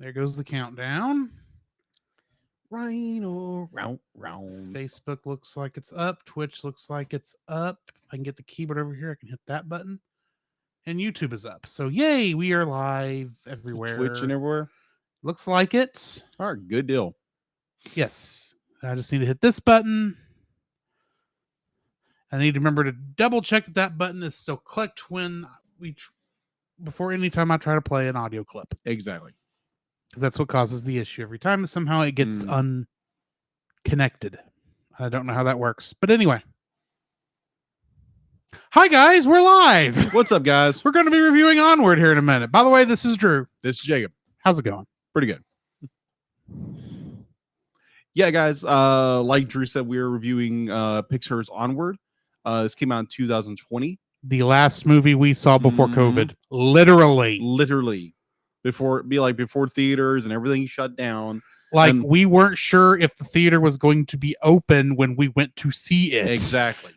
There goes the countdown. Rhino, round. Facebook looks like it's up. Twitch looks like it's up. I can get the keyboard over here. I can hit that button. And YouTube is up. So yay, we are live everywhere. Twitch and everywhere. Looks like it. All right, good deal. Yes. I just need to hit this button. I need to remember to double check that that button is still clicked when we before any time I try to play an audio clip. Exactly. Because that's what causes the issue every time. Somehow it gets unconnected. I don't know how that works. But anyway. Hi, guys. We're live. What's up, guys? We're going to be reviewing Onward here in a minute. By the way, this is Drew. This is Jacob. How's it going? Pretty good. Yeah, guys. Like Drew said, we are reviewing Pixar's Onward. This came out in 2020. The last movie we saw before COVID. Literally. Before theaters and everything shut down. Like, we weren't sure if the theater was going to be open when we went to see it. Exactly.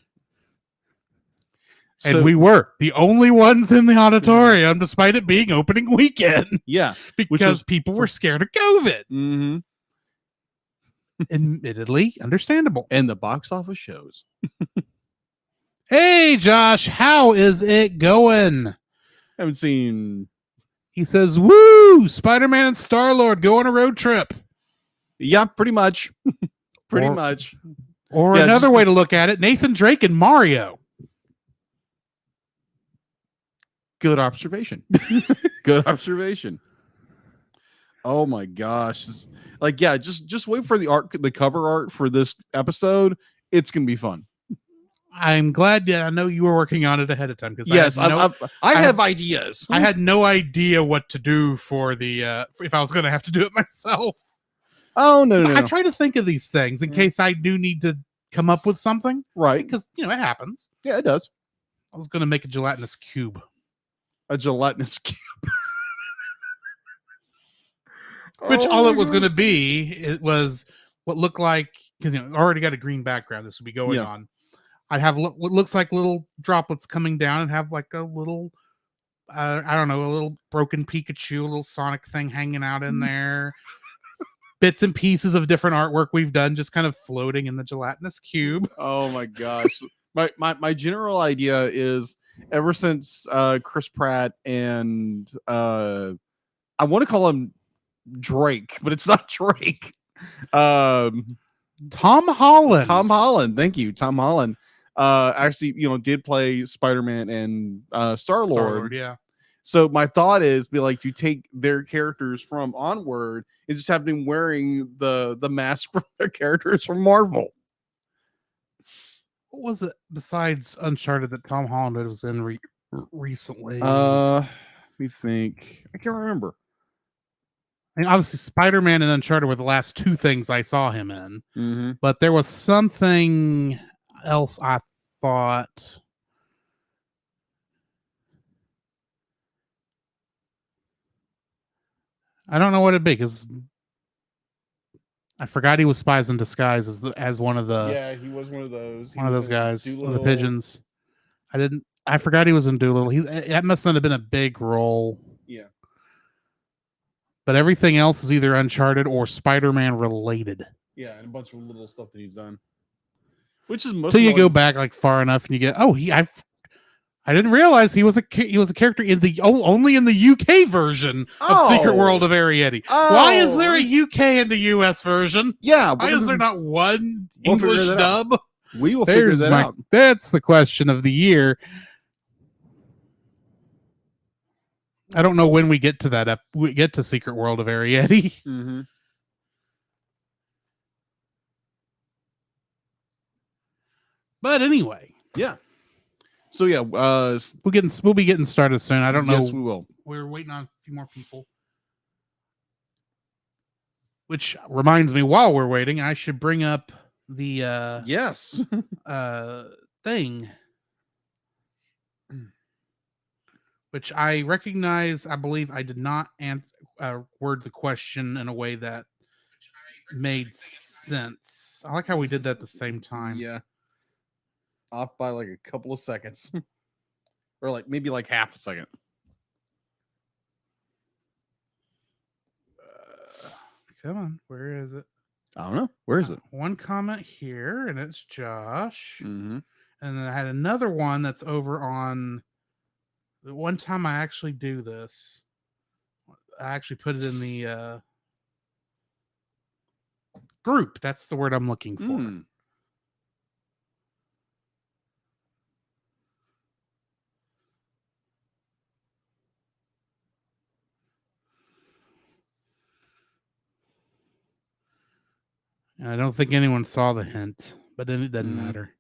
And we were the only ones in the auditorium, despite it being opening weekend. Yeah. Because people were scared of COVID. Mm-hmm. Admittedly, understandable. And the box office shows. Hey, Josh, how is it going? Haven't seen... He says, woo, Spider-Man and Star-Lord go on a road trip. Yeah, pretty much. Pretty much. Or another way to look at it, Nathan Drake and Mario. Good observation. Good observation. Oh my gosh. Just wait for the cover art for this episode. It's going to be fun. I'm glad that I know you were working on it ahead of time. Yes, I have ideas. I had no idea what to do for the if I was going to have to do it myself. Oh, no. I try to think of these things in case I do need to come up with something. Right. Because, it happens. Yeah, it does. I was going to make a gelatinous cube. A gelatinous cube. Which all it was going to be, it was what looked like, because already got a green background. This would be going on. I'd have what looks like little droplets coming down and have like a little, I don't know, a little broken Pikachu, a little Sonic thing hanging out in there. Bits and pieces of different artwork we've done just kind of floating in the gelatinous cube. Oh my gosh. My general idea is ever since Chris Pratt and I want to call him Drake, but it's not Drake. Tom Holland. Tom Holland. Thank you. Tom Holland. Actually, did play Spider-Man and Star-Lord. Yeah. So my thought is to take their characters from Onward and just have them wearing the mask from their characters from Marvel. What was it besides Uncharted that Tom Holland was in recently? Let me think. I can't remember. I mean, obviously, Spider-Man and Uncharted were the last two things I saw him in. Mm-hmm. But there was something else I thought. I don't know what it'd be because I forgot he was Spies in Disguise as one of the. Yeah, he was one of those. One of those guys, one of the pigeons. I forgot he was in Doolittle. That must not have been a big role. Yeah. But everything else is either Uncharted or Spider-Man related. Yeah, and a bunch of little stuff that he's done. Which is most. Until you go back far enough and you get, I didn't realize he was a character in only in the UK version of Secret World of Arrietty. Why is there a UK and the US version? Yeah. Why is there not one English dub? We will figure that out. That's the question of the year. I don't know when we get to that. We get to Secret World of Arrietty. Mm-hmm. But anyway, yeah. So yeah, we'll be getting started soon. I don't know. Yes, we will. We're waiting on a few more people. Which reminds me, while we're waiting, I should bring up the yes thing. Which I recognize, I believe I did not word the question in a way that made sense. I like how we did that at the same time. Yeah. Off by a couple of seconds. Or maybe half a second. Come on, where is it? I don't know. Where is it? One comment here, and it's Josh. Mm-hmm. And then I had another one that's over on the one time I actually do this. I actually put it in the group. That's the word I'm looking for. And I don't think anyone saw the hint, but then it doesn't matter.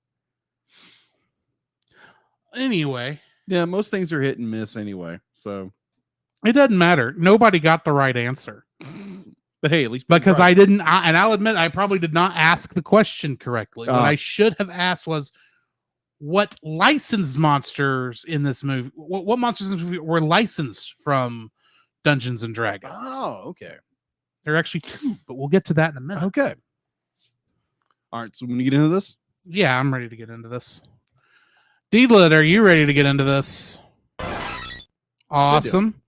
Anyway. Yeah, most things are hit and miss anyway, so it doesn't matter. Nobody got the right answer. But hey, at least because I didn't, and I'll admit I probably did not ask the question correctly. What I should have asked was, what licensed monsters in this movie? What monsters in this movie were licensed from Dungeons and Dragons? Oh, okay. There are actually 2, but we'll get to that in a minute. Okay. All right, so when you get into this, yeah, I'm ready to get into this. Deedlit, are you ready to get into this? Awesome.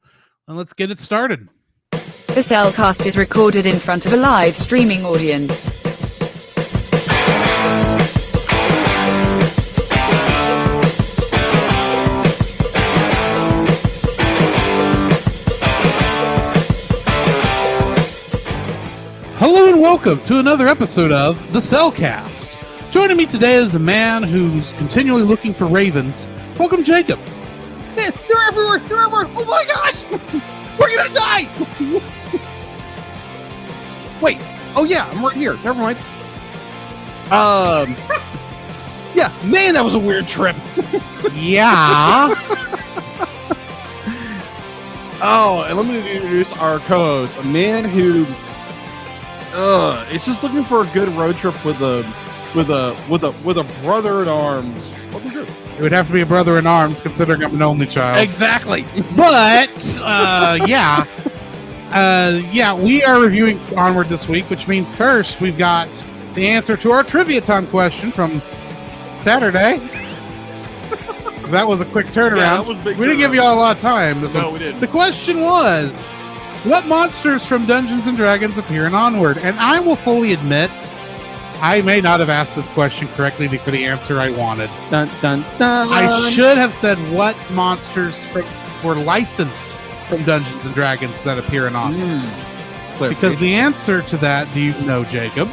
And let's get it started. The Cellcast is recorded in front of a live streaming audience. Hello and welcome to another episode of The Cellcast. Joining me today is a man who's continually looking for ravens. Welcome, Jacob. Man, they're everywhere! They're everywhere! Oh my gosh! We're gonna die! Wait. Oh yeah, I'm right here. Never mind. Yeah, man, that was a weird trip. Yeah. Oh, and let me introduce our co-host, a man who is just looking for a good road trip with a brother in arms. Welcome to It would have to be a brother in arms, considering I'm an only child. Exactly. But yeah, we are reviewing Onward this week, which means first we've got the answer to our trivia time question from Saturday. That was a quick turnaround. Yeah, that was big. We didn't give you all a lot of time. No, we didn't. The question was, what monsters from Dungeons and Dragons appear in Onward? And I will fully admit, I may not have asked this question correctly for the answer I wanted. Dun, dun, dun. I should have said what monsters were licensed from Dungeons and Dragons that appear in Onward. Because the answer to that, do you know, Jacob?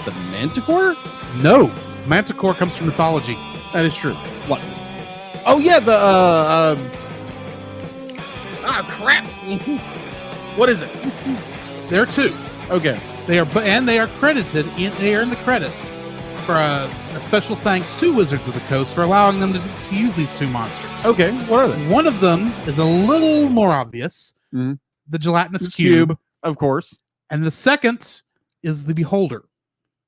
The Manticore? No. Manticore comes from mythology. That is true. What? Oh yeah, the crap. What is it? There are 2. Okay. They are credited. They are in the credits for a special thanks to Wizards of the Coast for allowing them to use these 2 monsters. Okay. What are they? One of them is a little more obvious. Mm-hmm. The gelatinous cube, of course. And the second is the Beholder.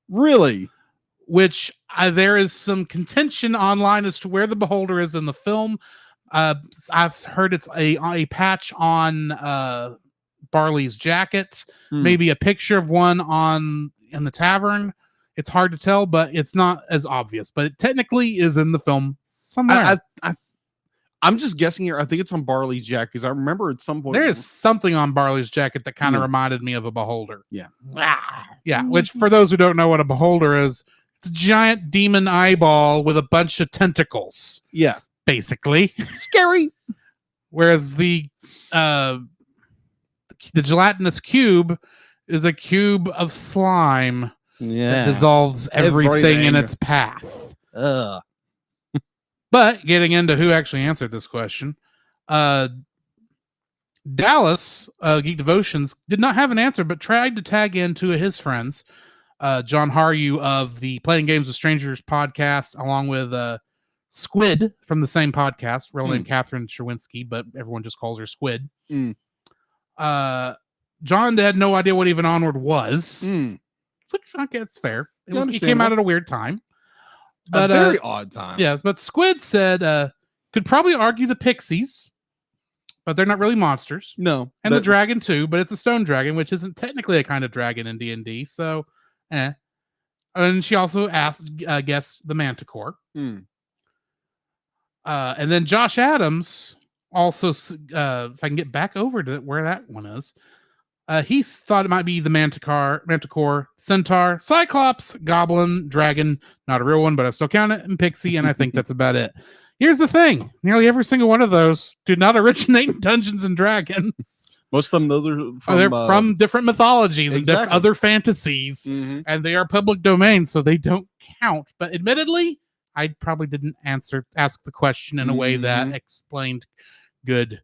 Really? Which there is some contention online as to where the Beholder is in the film. I've heard it's a patch on Barley's jacket, maybe a picture of one in the tavern. It's hard to tell, but it's not as obvious. But it technically is in the film somewhere. I'm just guessing here. I think it's on Barley's jacket because I remember at some point there is something on Barley's jacket that kind of reminded me of a Beholder. Yeah. Yeah, which for those who don't know what a Beholder is, it's a giant demon eyeball with a bunch of tentacles. Yeah. Basically. Scary. Whereas the gelatinous cube is a cube of slime that dissolves everything in its path. Ugh. But getting into who actually answered this question, Dallas, Geek Devotions, did not have an answer, but tried to tag in 2 of his friends, John Haryu of the Playing Games with Strangers podcast, along with Squid from the same podcast, real name Catherine Sherwinski, but everyone just calls her Squid. John had no idea what even Onward was, which I guess fair. It came out at a weird time. But, a very odd time. Yes, but Squid said could probably argue the Pixies, but they're not really monsters. No. And the dragon too, but it's a stone dragon, which isn't technically a kind of dragon in D&D, so And she also guessed the Manticore. And then Josh Adams also, if I can get back over to where that one is, he thought it might be the Manticore, Centaur, Cyclops, Goblin, Dragon, not a real one, but I still count it, and Pixie, and I think that's about it. Here's the thing: nearly every single one of those do not originate in Dungeons and Dragons. Most of them, those are They're from different mythologies and exactly. other fantasies, and they are public domain, so they don't count. But admittedly, I probably didn't ask the question in a way that explained good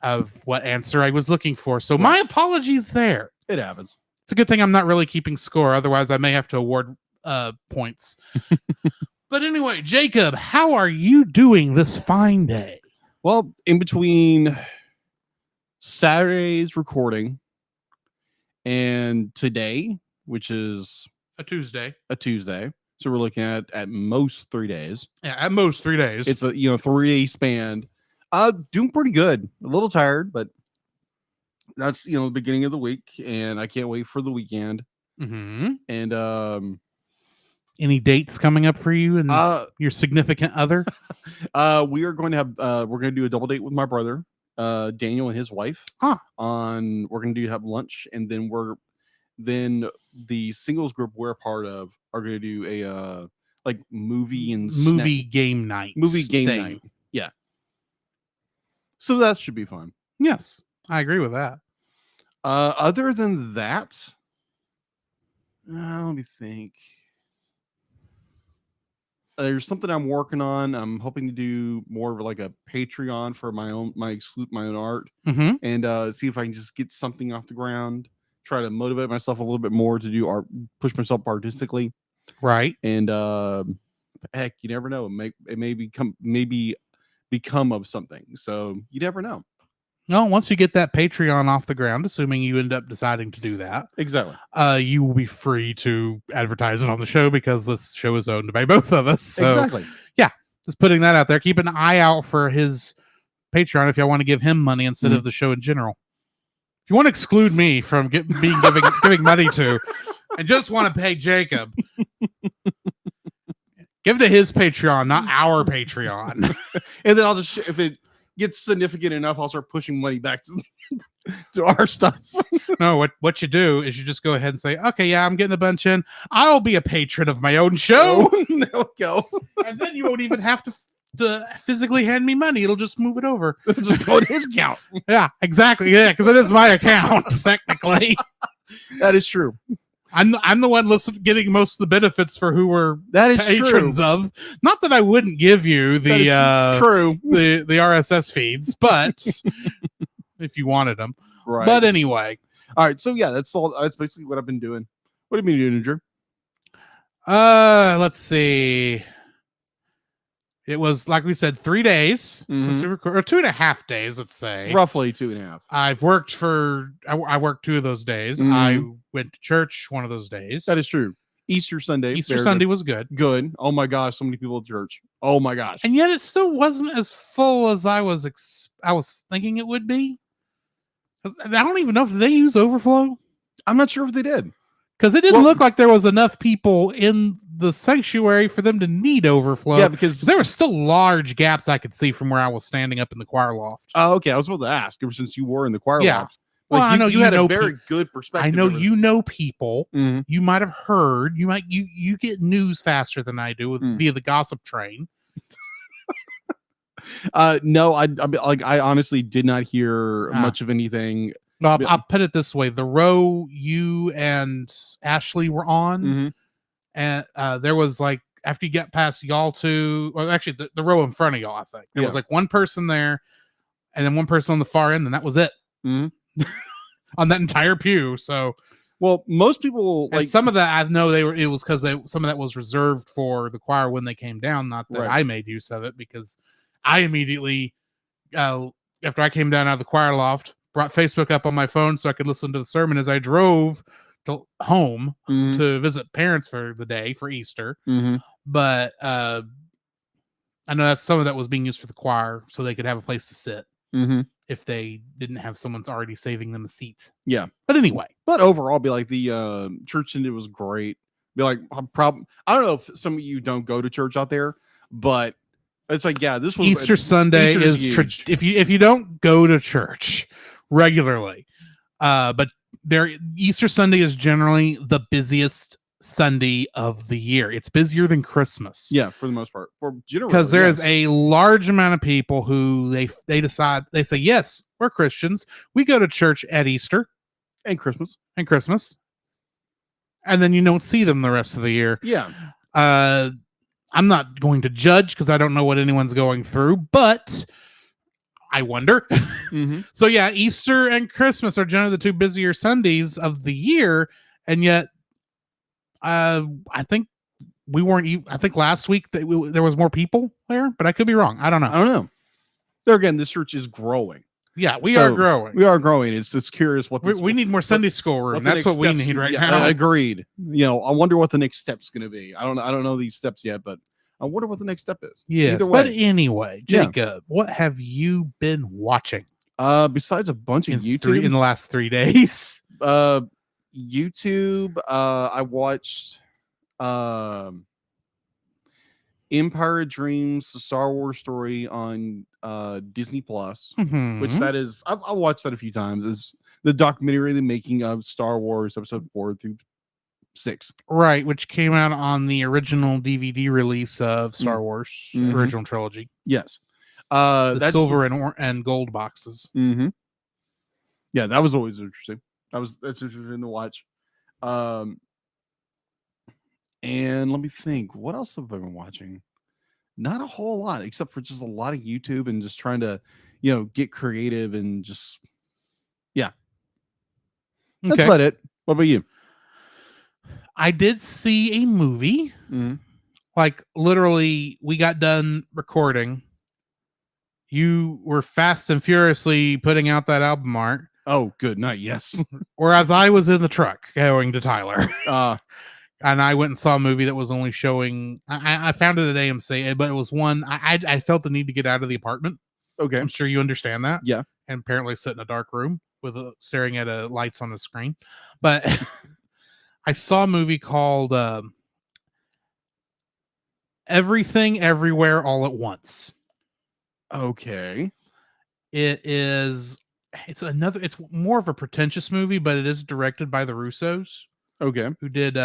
of what answer I was looking for. So my apologies there. It happens. It's a good thing I'm not really keeping score. Otherwise, I may have to award points. But anyway, Jacob, how are you doing this fine day? Well, in between Saturday's recording and today, which is A Tuesday. So we're looking at most 3 days. Yeah, at most 3 days. It's a 3-day span. Doing pretty good. A little tired, but that's the beginning of the week, and I can't wait for the weekend. And any dates coming up for you and your significant other? we are going to have we're going to do a double date with my brother, Daniel, and his wife. We're going to have lunch, and then the singles group we're a part of are going to do a like movie game night. Movie game night. Yeah. So that should be fun. Yes, I agree with that. Other than that, let me think. There's something I'm working on. I'm hoping to do more of like a Patreon for my own art, and see if I can just get something off the ground. Try to motivate myself a little bit more to do art, push myself artistically. Right. And heck, you never know. It may become of something. So you never know. No, once you get that Patreon off the ground, assuming you end up deciding to do that, exactly, you will be free to advertise it on the show because this show is owned by both of us. So, exactly. Yeah, just putting that out there. Keep an eye out for his Patreon if y'all want to give him money instead of the show in general. If you want to exclude me from giving money to, and just want to pay Jacob, give to his Patreon, not our Patreon. And then I'll just if it gets significant enough, I'll start pushing money back to our stuff. No, what you do is you just go ahead and say, okay, yeah, I'm getting a bunch in. I'll be a patron of my own show. There we go. And then you won't even have to physically hand me money. It'll just move it over. Just go to his account. Yeah, exactly. Yeah, because it is my account, technically. That is true. I'm the one getting most of the benefits for who we're patrons true. Of. Not that I wouldn't give you the the RSS feeds, but if you wanted them. Right. But anyway. All right. So yeah, that's all. That's basically what I've been doing. What have you been doing, Drew? Let's see. It was, like we said, 3 days since we recorded, or 2.5 days, let's say. Roughly 2.5. I've worked I worked 2 of those days. I went to church one of those days. That is true. Easter Sunday was good. Good. Oh my gosh, so many people at church. Oh my gosh. And yet it still wasn't as full as I was thinking it would be. I don't even know if they use overflow. I'm not sure if they did. Because it didn't look like there was enough people in the sanctuary for them to need overflow. Yeah, because there were still large gaps I could see from where I was standing up in the choir loft. Oh, okay. I was about to ask, ever since you were in the choir loft. Well, I know you had a very good perspective. I know you know people. You might have heard. You get news faster than I do via the gossip train. No, I honestly did not hear much of anything. I'll put it this way: the row you and Ashley were on, and there was like after you get past y'all two, well, actually the row in front of y'all, I think there was like one person there, and then one person on the far end, and that was it on that entire pew. So, well, most people like some of that I know it was because some of that was reserved for the choir when they came down. Not that I made use of it because I immediately after I came down out of the choir loft, brought Facebook up on my phone so I could listen to the sermon as I drove home to visit parents for the day for Easter. But I know that some of that was being used for the choir so they could have a place to sit if they didn't have someone's already saving them a seat. Yeah. But anyway. But overall, be like the church Sunday was great. Be like, I don't know if some of you don't go to church out there, but It's like, yeah, this was Easter Sunday Easter's is huge. if you don't go to church regularly, but Easter Sunday is generally the busiest Sunday of the year. It's busier than Christmas. Yeah, for the most part, Because there is a large amount of people who they decide, they say, yes, we're Christians. We go to church at Easter and Christmas. And then you don't see them the rest of the year. Yeah. I'm not going to judge because I don't know what anyone's going through, but I wonder. Mm-hmm. So yeah, Easter and Christmas are generally the two busier Sundays of the year, and yet I think we weren't. I think last week there was more people there, but I could be wrong. I don't know. There again, this church is growing. Yeah, we are growing. We are growing. It's just curious what we need more Sunday school room. That's what we need right now. Agreed. I wonder what the next step's going to be. I don't know these steps yet, but I wonder what the next step is. Yes, but anyway, Jacob, what have you been watching? Besides a bunch of YouTube in the last 3 days. YouTube. I watched Empire of Dreams, the Star Wars story on Disney Plus, which that is, I watched that a few times. Is the documentary the making of Star Wars Episode 4 through 6, right? Which came out on the original DVD release of Star Wars original trilogy. Yes, the silver and gold boxes. Mm-hmm. Yeah, that was always interesting. That's interesting to watch. And let me think, what else have I been watching? Not a whole lot, except for just a lot of YouTube and just trying to, get creative and just, yeah. That's about it. What about you? I did see a movie. Like literally, we got done recording. You were fast and furiously putting out that album art. Oh, good night. Yes. Whereas I was in the truck going to Tyler. And I went and saw a movie that was only showing. I found it at AMC, but it was one I felt the need to get out of the apartment. Okay, I'm sure you understand that. Yeah, and apparently sit in a dark room with staring at lights on the screen. But I saw a movie called Everything Everywhere All at Once. Okay, it's more of a pretentious movie, but it is directed by the Russos. Okay. Who did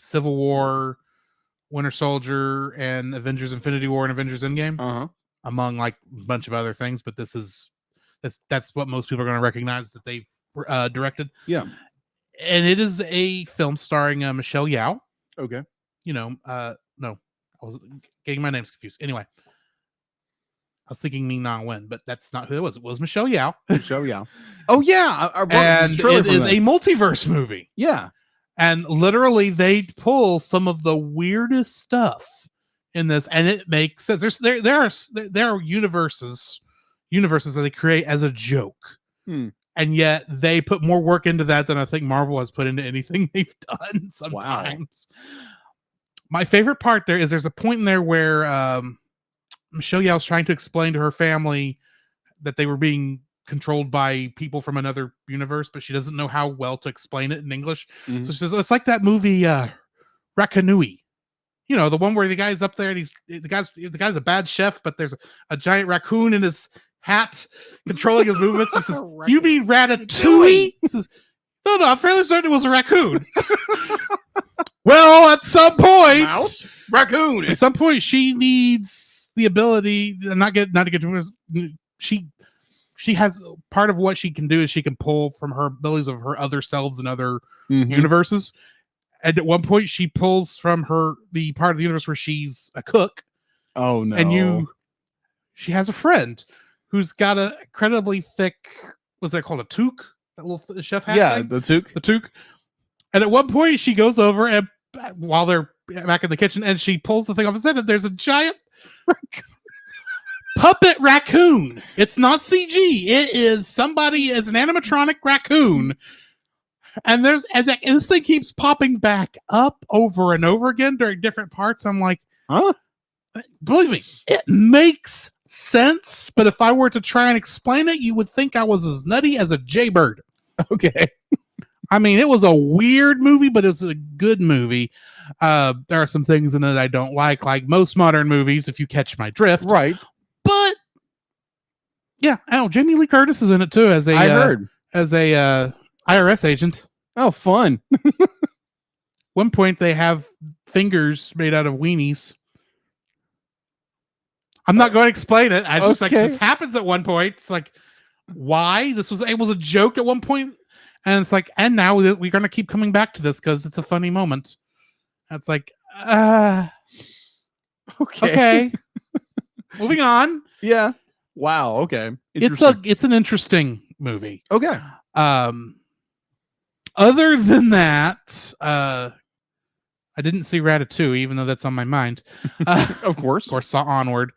Civil War, Winter Soldier, and Avengers Infinity War and Avengers Endgame, among like a bunch of other things. But that's what most people are going to recognize that they've directed. Yeah. And it is a film starring Michelle Yeoh. Okay. No, I was getting my names confused. Anyway, I was thinking Ming Na Wen, but that's not who it was. It was Michelle Yeoh. Michelle Yeoh. Oh yeah, and it is a multiverse movie. Yeah, and literally they pull some of the weirdest stuff in this, and it makes sense. There are universes that they create as a joke, and yet they put more work into that than I think Marvel has put into anything they've done. Sometimes, my favorite part there's a point in there where Michelle Yeoh is trying to explain to her family that they were being controlled by people from another universe, but she doesn't know how well to explain it in English. So she says, it's like that movie Rakanui. The one where the guy's up there and the guy's a bad chef, but there's a giant raccoon in his hat controlling his movements. He says, you mean Ratatouille? He says, no, I'm fairly certain it was a raccoon. Well, at some point, raccoon. At some point, she needs the ability not to get to she has part of what she can do is she can pull from her abilities of her other selves and other universes. And at one point she pulls from the part of the universe where she's a cook. Oh no. And she has a friend who's got a incredibly thick, what's that called? A toque? That little chef hat? Yeah, thing? the toque. The toque. And at one point she goes over and while they're back in the kitchen and she pulls the thing off his head and there's a giant puppet raccoon. It's not CG. It is somebody as an animatronic raccoon. And this thing keeps popping back up over and over again during different parts. I'm like, believe me, it makes sense. But if I were to try and explain it, you would think I was as nutty as a jaybird. Okay. I mean, it was a weird movie, but it was a good movie. There are some things in it I don't like most modern movies, if you catch my drift. Right. But yeah, Jamie Lee Curtis is in it too as a I heard. IRS agent. Oh, fun. One point they have fingers made out of weenies. I'm not going to explain it. I just like Okay. this happens at one point. It's like, why? It was a joke at one point, and it's like, and now we're going to keep coming back to this because it's a funny moment. It's like, okay. Moving on. Yeah. Wow. Okay. It's an interesting movie. Okay. Other than that, I didn't see Ratatouille, even though that's on my mind. Of course. Of course, saw Onward.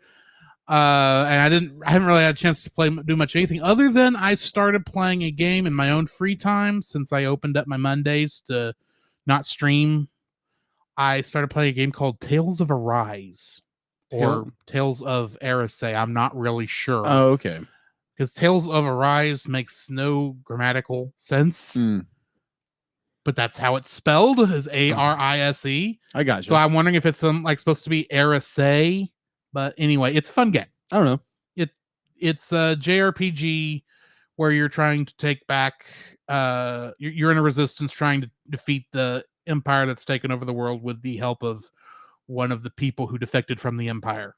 And I haven't really had a chance to do much anything other than I started playing a game in my own free time since I opened up my Mondays to not stream. I started playing a game called Tales of Arise or Tales of Erisei. I'm not really sure. Oh, okay. Because Tales of Arise makes no grammatical sense. But that's how it's spelled, is Arise. I got you. So I'm wondering if it's supposed to be Erisei. But anyway, it's a fun game. I don't know. It's a JRPG where you're trying to take back. You're in a resistance trying to defeat the empire that's taken over the world with the help of one of the people who defected from the empire.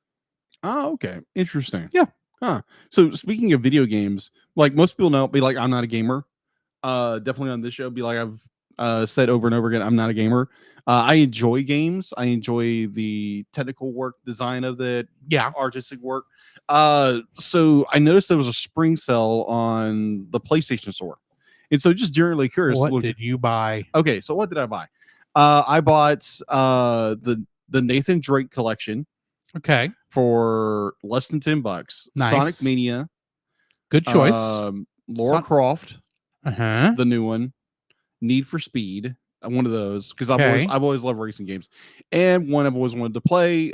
Oh, okay. Interesting. Yeah. Huh. So speaking of video games, like most people know, be like, I'm not a gamer. Definitely on this show, be like I've said over and over again, I'm not a gamer. I enjoy games. I enjoy the technical work, design of it, artistic work. So I noticed there was a spring sale on the PlayStation Store, and so just generally curious. What did you buy? Okay, so what did I buy? I bought the Nathan Drake collection. Okay, for less than $10. Nice. Sonic Mania, good choice. Lara Croft, The new one. Need for Speed, one of those because Okay. I've always loved racing games, and one I've always wanted to play.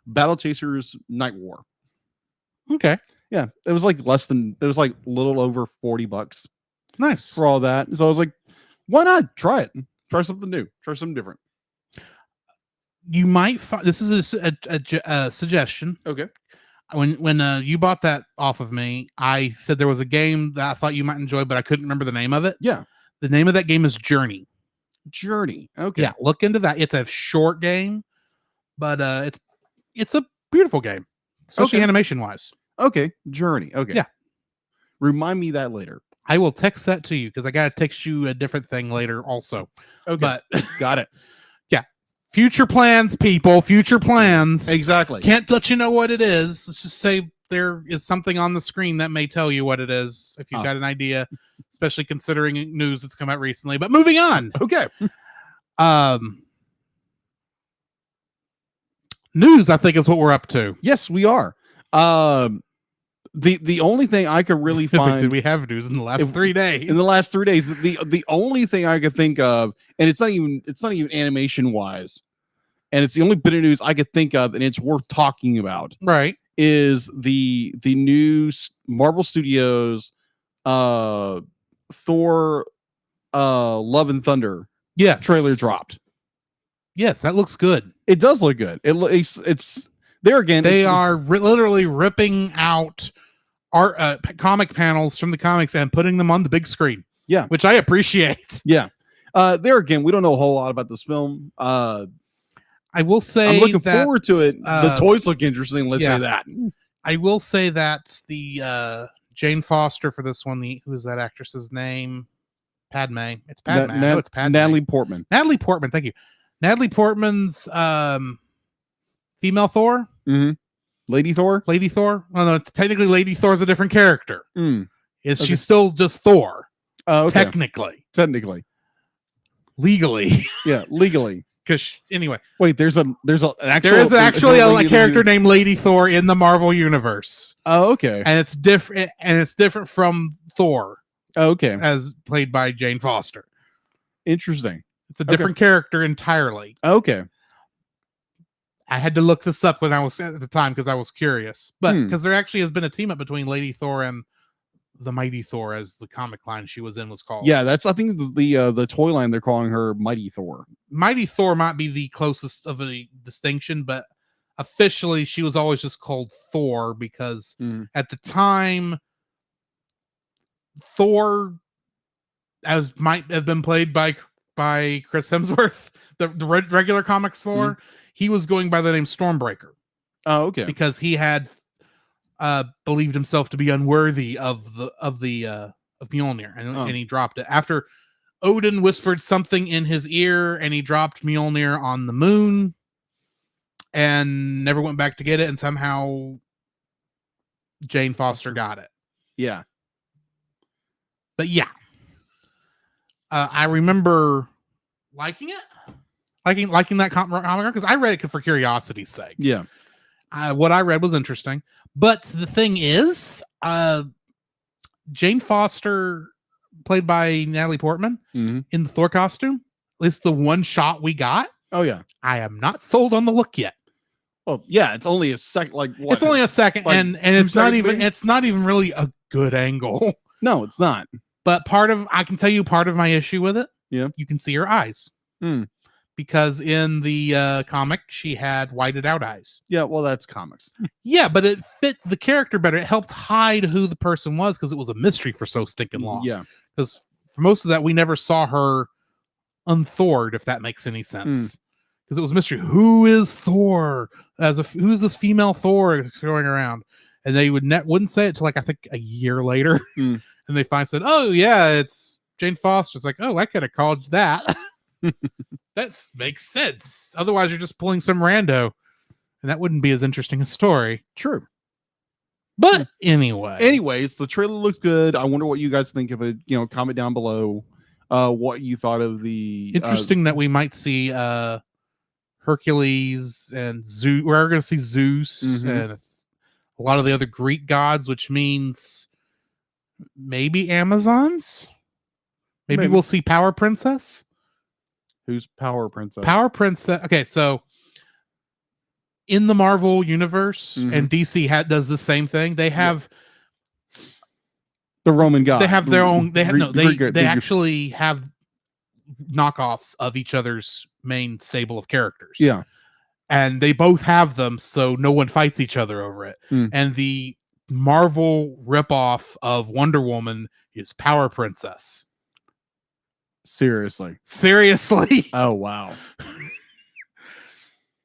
Battle Chasers Night War. Okay, Yeah, it was like a little over $40 nice. for all that. So I was like, why not try it? Try something new. Try something different. You might find this is a suggestion. Okay. When you bought that off of me, I said there was a game that I thought you might enjoy, but I couldn't remember the name of it. Yeah. The name of that game is Journey. Journey. Okay. Yeah, look into that. It's a short game, but it's a beautiful game, especially Okay. animation wise. Okay. Journey. Okay. Yeah. Remind me that later. I will text that to you because I got to text you a different thing later also. Okay. But Got it. future plans, people, future plans. Exactly. Can't let you know what it is. Let's just say there is something on the screen that may tell you what it is if you've got an idea, especially considering news that's come out recently. But moving on. Okay. News, I think, is what we're up to. Yes, we are. The only thing I could really It's like, find did we have news in the last 3 days? in the last 3 days, the only thing I could think of, and it's not even animation wise, and it's the only bit of news I could think of, and it's worth talking about, right, is the new Marvel Studios Thor Love and Thunder trailer dropped. Yes, that looks good. It does look good. It's there again. They are literally ripping out art comic panels from the comics and putting them on the big screen. Yeah, which I appreciate. Yeah. There again, we don't know a whole lot about this film. I will say I'm looking that, forward to it. The toys look interesting. Let's say that. I will say that the Jane Foster for this one. Who is that actress's name? Padme. It's Padme. I know it's Padme. Natalie Portman. Natalie Portman. Thank you. Natalie Portman's female Thor. Mm-hmm. Lady Thor. Lady Thor. Well, no, technically, Lady Thor is a different character. She's still just Thor? Okay. Technically, legally. Yeah, legally. Because anyway, wait. There is actually a character named Lady Thor in the Marvel universe. Oh, okay. And it's different. And it's different from Thor. Okay. As played by Jane Foster. Interesting. It's a different character entirely. Okay. I had to look this up when I was at the time because I was curious, but because there actually has been a team up between Lady Thor and the Mighty Thor, as the comic line she was in was called. Yeah, that's I think the toy line they're calling her Mighty Thor. Mighty Thor might be the closest of a distinction, but officially she was always just called Thor because at the time Thor, as might have been played by Chris Hemsworth, the regular comics Thor, he was going by the name Stormbreaker. Oh, okay. Because he had believed himself to be unworthy of Mjolnir, and he dropped it after Odin whispered something in his ear, and he dropped Mjolnir on the moon, and never went back to get it, and somehow Jane Foster got it. Yeah, but yeah, I remember liking it, liking that comic because I read it for curiosity's sake. Yeah. What I read was interesting, but the thing is, Jane Foster, played by Natalie Portman, in the Thor costume, at least the one shot we got. Oh yeah, I am not sold on the look yet. Well, yeah, it's only a second. Like what? It's only a second, like and it's not even really a good angle. No, it's not. But I can tell you part of my issue with it. Yeah, you can see her eyes. Because in the comic, she had whited out eyes. Yeah, well, that's comics. Yeah, but it fit the character better. It helped hide who the person was because it was a mystery for so stinking long. Yeah. Because for most of that, we never saw her unThored, if that makes any sense. Because it was a mystery. Who is Thor? Who's this female Thor going around? And they wouldn't say it till like I think a year later. And they finally said, "Oh yeah, it's Jane Foster." It's like, oh, I could have called that. That makes sense. Otherwise, you're just pulling some rando, and that wouldn't be as interesting a story. True. But anyways, the trailer looks good. I wonder what you guys think of it. Comment down below what you thought of the. Interesting that we might see Hercules and Zeus. We're going to see Zeus and a lot of the other Greek gods, which means maybe Amazons. Maybe we'll see Power Princess. Who's Power Princess? Power Princess. Okay, so in the Marvel universe, and DC does the same thing. They have the Roman god. They have their own. They actually have knockoffs of each other's main stable of characters. Yeah, and they both have them, so no one fights each other over it. And the Marvel ripoff of Wonder Woman is Power Princess. Seriously. Oh wow.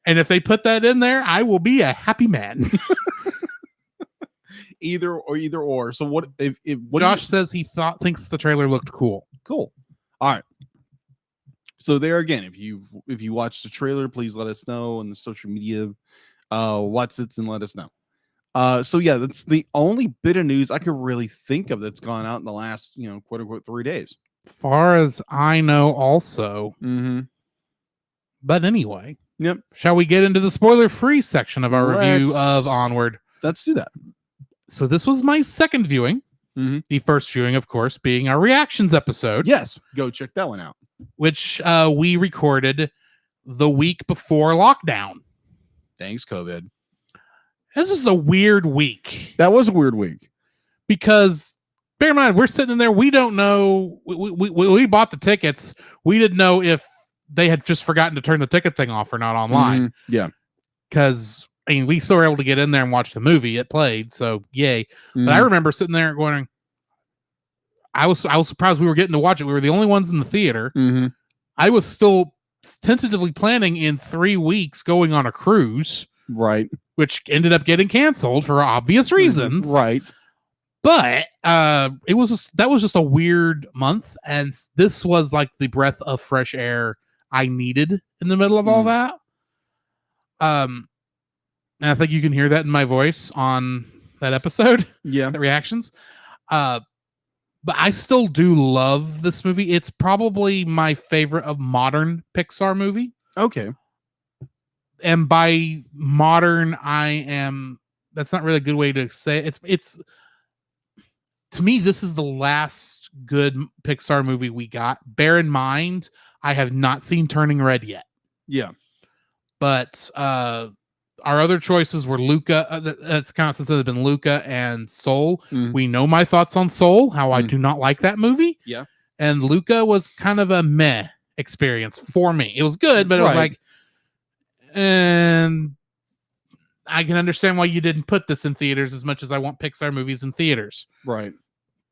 And if they put that in there, I will be a happy man. either or. So what if Josh says he thinks the trailer looked cool. All right. So there again, if you watched the trailer, please let us know on the social media what's and let us know. So yeah, that's the only bit of news I could really think of that's gone out in the last, quote unquote 3 days. Far as I know, also. But anyway, shall we get into the spoiler-free section of our review of Onward? Let's do that. So this was my second viewing. The first viewing, of course, being our reactions episode. Yes, go check that one out. Which we recorded the week before lockdown. Thanks, COVID. This is a weird week. That was a weird week. Because bear in mind, we're sitting in there. We don't know. We bought the tickets. We didn't know if they had just forgotten to turn the ticket thing off or not online. Yeah. Because, we still were able to get in there and watch the movie. It played. So, yay. But I remember sitting there going, I was surprised we were getting to watch it. We were the only ones in the theater. I was still tentatively planning in 3 weeks going on a cruise. Right. Which ended up getting canceled for obvious reasons. Right. But that was just a weird month, and this was like the breath of fresh air I needed in the middle of all that. And I think you can hear that in my voice on that episode. Yeah, the reactions. But I still do love this movie. It's probably my favorite of modern Pixar movie. Okay. And by modern, that's not really a good way to say it. It's to me, this is the last good Pixar movie we got. Bear in mind, I have not seen Turning Red yet. Yeah. But our other choices were Luca. That's kind of since it had been Luca and Soul. Mm. We know my thoughts on Soul, how I do not like that movie. Yeah. And Luca was kind of a meh experience for me. It was good, but it was like, and I can understand why you didn't put this in theaters as much as I want Pixar movies in theaters. Right.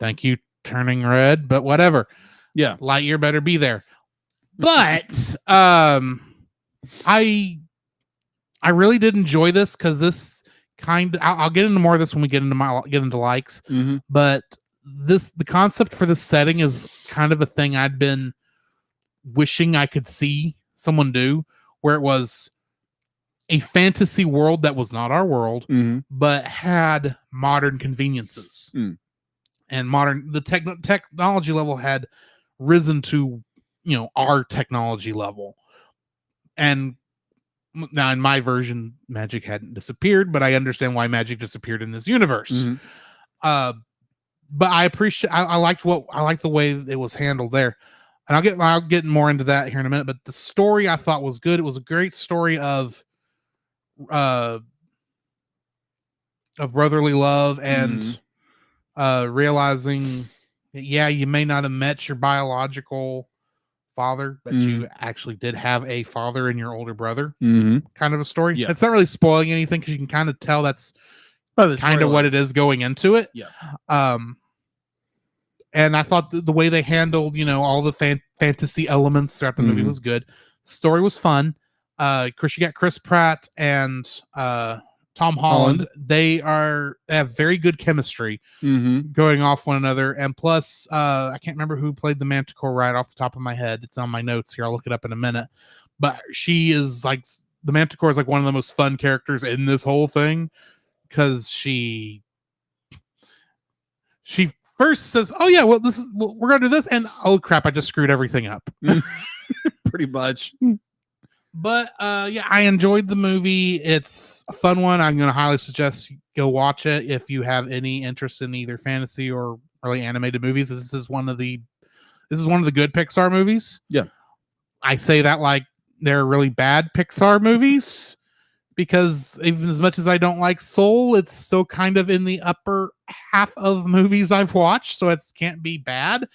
Thank you, Turning Red, but whatever. Yeah. Lightyear better be there. But I really did enjoy this because this kind of I'll get into more of this when we get into likes. Mm-hmm. But the concept for this setting is kind of a thing I'd been wishing I could see someone do, where it was a fantasy world that was not our world, but had modern conveniences. And the technology level had risen to, our technology level. And now in my version, magic hadn't disappeared, but I understand why magic disappeared in this universe. But I appreciate, I liked the way it was handled there. And I'll get more into that here in a minute, but the story I thought was good. It was a great story of brotherly love and realizing that, you may not have met your biological father, but you actually did have a father in your older brother, kind of a story. Yeah. It's not really spoiling anything because you can kind of tell that's kind of what it is going into it. Yeah. And I thought the way they handled, all the fantasy elements throughout the movie was good. Story was fun. Of course, you got Chris Pratt and Tom Holland. They have very good chemistry going off one another. And plus, I can't remember who played the Manticore right off the top of my head. It's on my notes here. I'll look it up in a minute. But she is like, the Manticore is like one of the most fun characters in this whole thing because she first says, "Oh yeah, well we're gonna do this," and oh crap, I just screwed everything up. Pretty much. But I enjoyed the movie. It's a fun one. I'm going to highly suggest you go watch it if you have any interest in either fantasy or early animated movies. This is one of the good Pixar movies. Yeah. I say that like they're really bad Pixar movies because even as much as I don't like Soul, it's still kind of in the upper half of movies I've watched, so it can't be bad.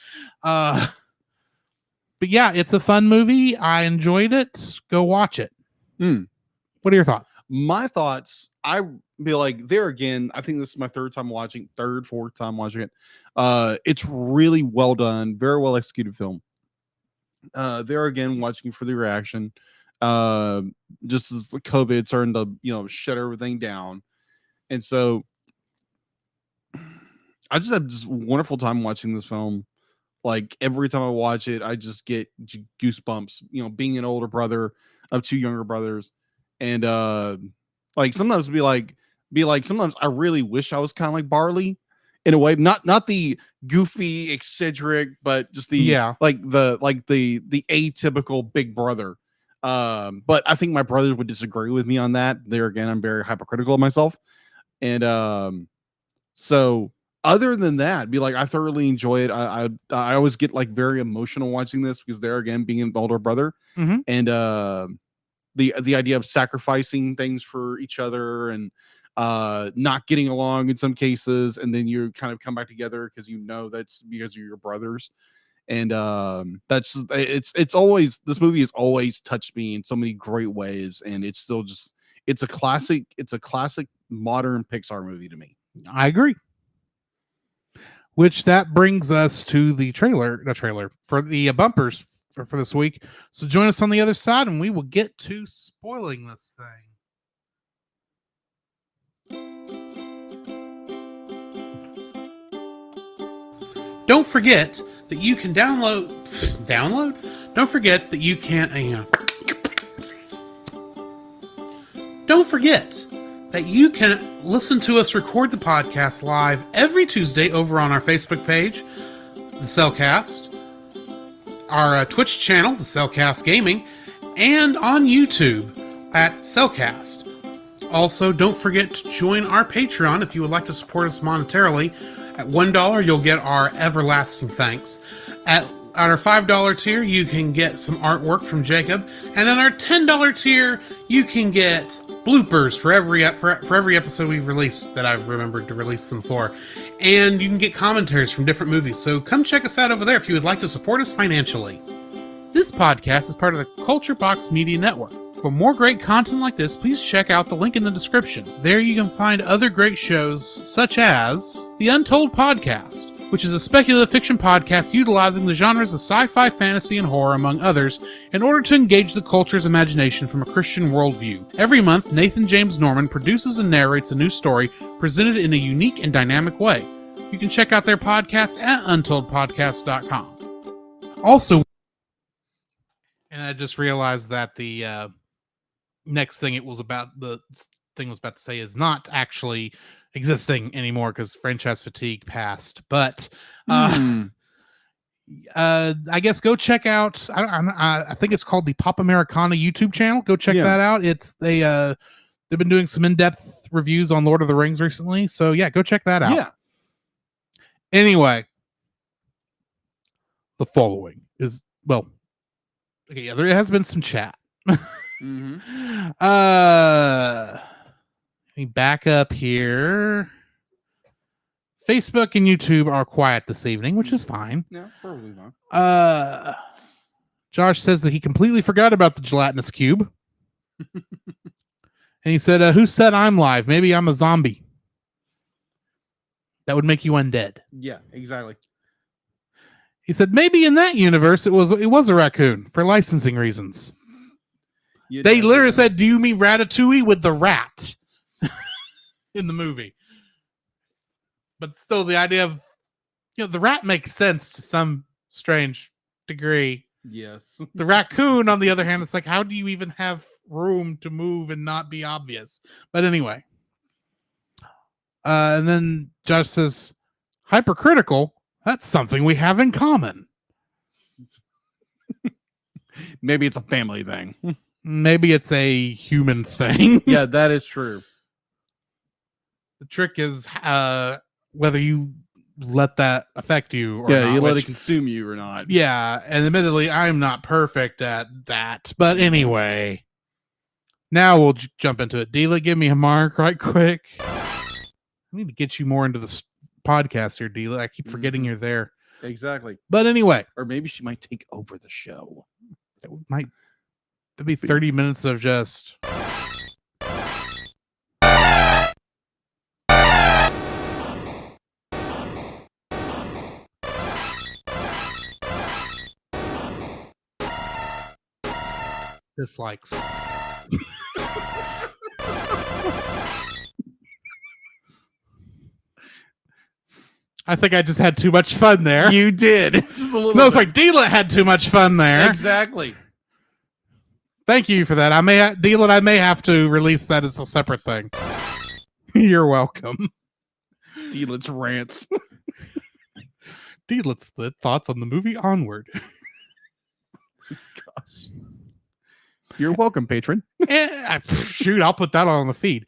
But yeah, it's a fun movie. I enjoyed it. Go watch it. What are your thoughts? My thoughts, I be like, there again, I think this is my fourth time watching it. It's really well done, very well executed film. There again, watching for the reaction. Just as the COVID starting to, shut everything down. And so I just have this wonderful time watching this film. Like every time I watch it, I just get goosebumps, being an older brother of two younger brothers. And like sometimes sometimes I really wish I was kind of like Barley in a way, not the goofy, eccentric, but just the the atypical big brother. But I think my brothers would disagree with me on that. There again, I'm very hypercritical of myself. And so other than that, I thoroughly enjoy it. I always get like very emotional watching this because there again, being an older brother and the idea of sacrificing things for each other and not getting along in some cases, and then you kind of come back together because that's because you're your brothers. And that's it's always, this movie has always touched me in so many great ways, and it's still just it's a classic modern Pixar movie to me. I agree. Which that brings us to the trailer for the bumpers for this week. So join us on the other side and we will get to spoiling this thing. Don't forget that you can download. Don't forget that you can. Don't forget that you can listen to us record the podcast live every Tuesday over on our Facebook page, The Cellcast, our Twitch channel, The Cellcast Gaming, and on YouTube at Cellcast. Also, don't forget to join our Patreon if you would like to support us monetarily. At $1, you'll get our everlasting thanks. At At our $5 tier, you can get some artwork from Jacob, and at our $10 tier, you can get bloopers for every episode we've released that I've remembered to release them for, and you can get commentaries from different movies. So come check us out over there if you would like to support us financially. This podcast is part of the Culture Box Media Network. For more great content like this, please check out the link in the description. There you can find other great shows, such as The Untold Podcast, which is a speculative fiction podcast utilizing the genres of sci-fi, fantasy, and horror, among others, in order to engage the culture's imagination from a Christian worldview. Every month, Nathan James Norman produces and narrates a new story presented in a unique and dynamic way. You can check out their podcast at untoldpodcast.com. Also, and I just realized that the next thing the thing I was about to say is not actually existing anymore because franchise fatigue passed. But I guess go check out. I think it's called the Pop Americana YouTube channel. Go check that out. They've been doing some in-depth reviews on Lord of the Rings recently. So yeah, go check that out. Yeah. Anyway, the following is there has been some chat. Let me back up here. Facebook and YouTube are quiet this evening, which is fine. Yeah, probably not. Josh says that he completely forgot about the gelatinous cube. And he said, who said I'm live? Maybe I'm a zombie. That would make you undead. Yeah, exactly. He said maybe in that universe it was a raccoon for licensing reasons. They literally said, do you mean Ratatouille with the rat in the movie? But still, the idea of, the rat makes sense to some strange degree. Yes. The raccoon, on the other hand, it's like, how do you even have room to move and not be obvious? But anyway. And then Josh says, hypercritical, that's something we have in common. Maybe it's a family thing. Maybe it's a human thing. Yeah, that is true. The trick is whether you let that affect you or not, not, you let it consume you or not. Yeah, and admittedly, I'm not perfect at that. But anyway, now we'll jump into it. Deela, give me a mark right quick. I need to get you more into the podcast here, Deela. I keep forgetting you're there. Exactly. But anyway. Or maybe she might take over the show. That'd be 30 minutes of just... dislikes. I think I just had too much fun there. You did. Just a little No, it's like Deela had too much fun there. Exactly. Thank you for that. I may have to release that as a separate thing. You're welcome. Deela's rants. Deela's thoughts on the movie Onward. Gosh. You're welcome, patron. Shoot, I'll put that on the feed.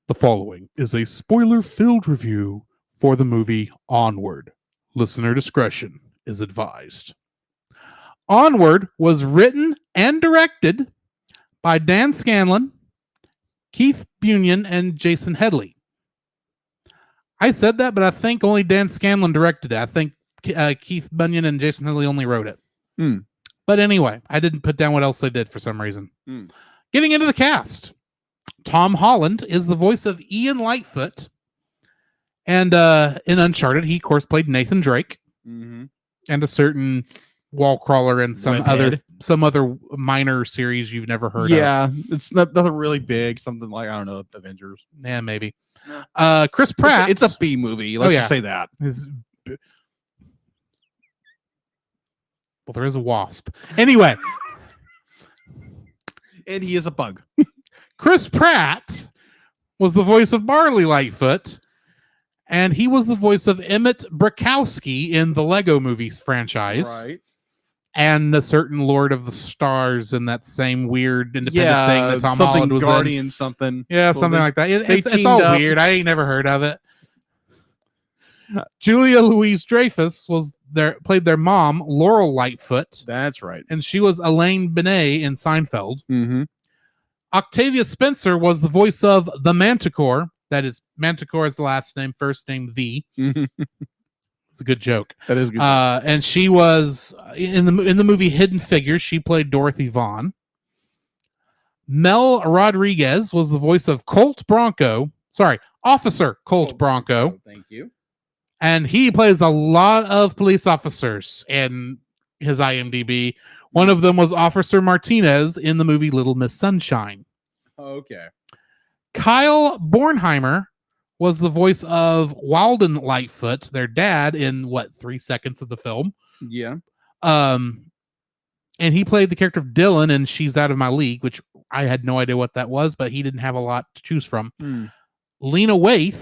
The following is a spoiler-filled review for the movie Onward. Listener discretion is advised. Onward was written and directed by Dan Scanlon, Keith Bunyan, and Jason Headley. I said that, but I think only Dan Scanlon directed it. I think Keith Bunyan and Jason Headley only wrote it. But anyway, I didn't put down what else they did for some reason. Getting into the cast. Tom Holland is the voice of Ian Lightfoot. And in Uncharted, he, of course, played Nathan Drake. And a certain wall crawler and some other minor series you've never heard of. Yeah, it's nothing really big. Something like, I don't know, Avengers. Yeah, maybe. Chris Pratt. It's a B movie. Let's just say that. Well, there is a wasp. Anyway. And he is a bug. Chris Pratt was the voice of Marley Lightfoot, and he was the voice of Emmett Brakowski in the Lego Movies franchise. Right. And a certain Lord of the Stars in that same weird independent thing that Tom Holland was Guardian in. something. Yeah, something like that. It's all weird. I ain't never heard of it. Julia Louise Dreyfus played their mom, Laurel Lightfoot, That's right. and she was Elaine Benet in Seinfeld. Mm-hmm. Octavia Spencer was the voice of the Manticore. That is, Manticore is the last name, first name the. It's a good joke. That is good. And she was in the movie Hidden Figures. She played Dorothy Vaughan. Mel Rodriguez was the voice of Officer Colt Bronco. Thank you. And he plays a lot of police officers in his IMDb. One of them was Officer Martinez in the movie Little Miss Sunshine. Okay. Kyle Bornheimer was the voice of Walden Lightfoot, their dad, in 3 seconds of the film. Yeah. And he played the character of Dylan in She's Out of My League, which I had no idea what that was, but he didn't have a lot to choose from. Lena Waithe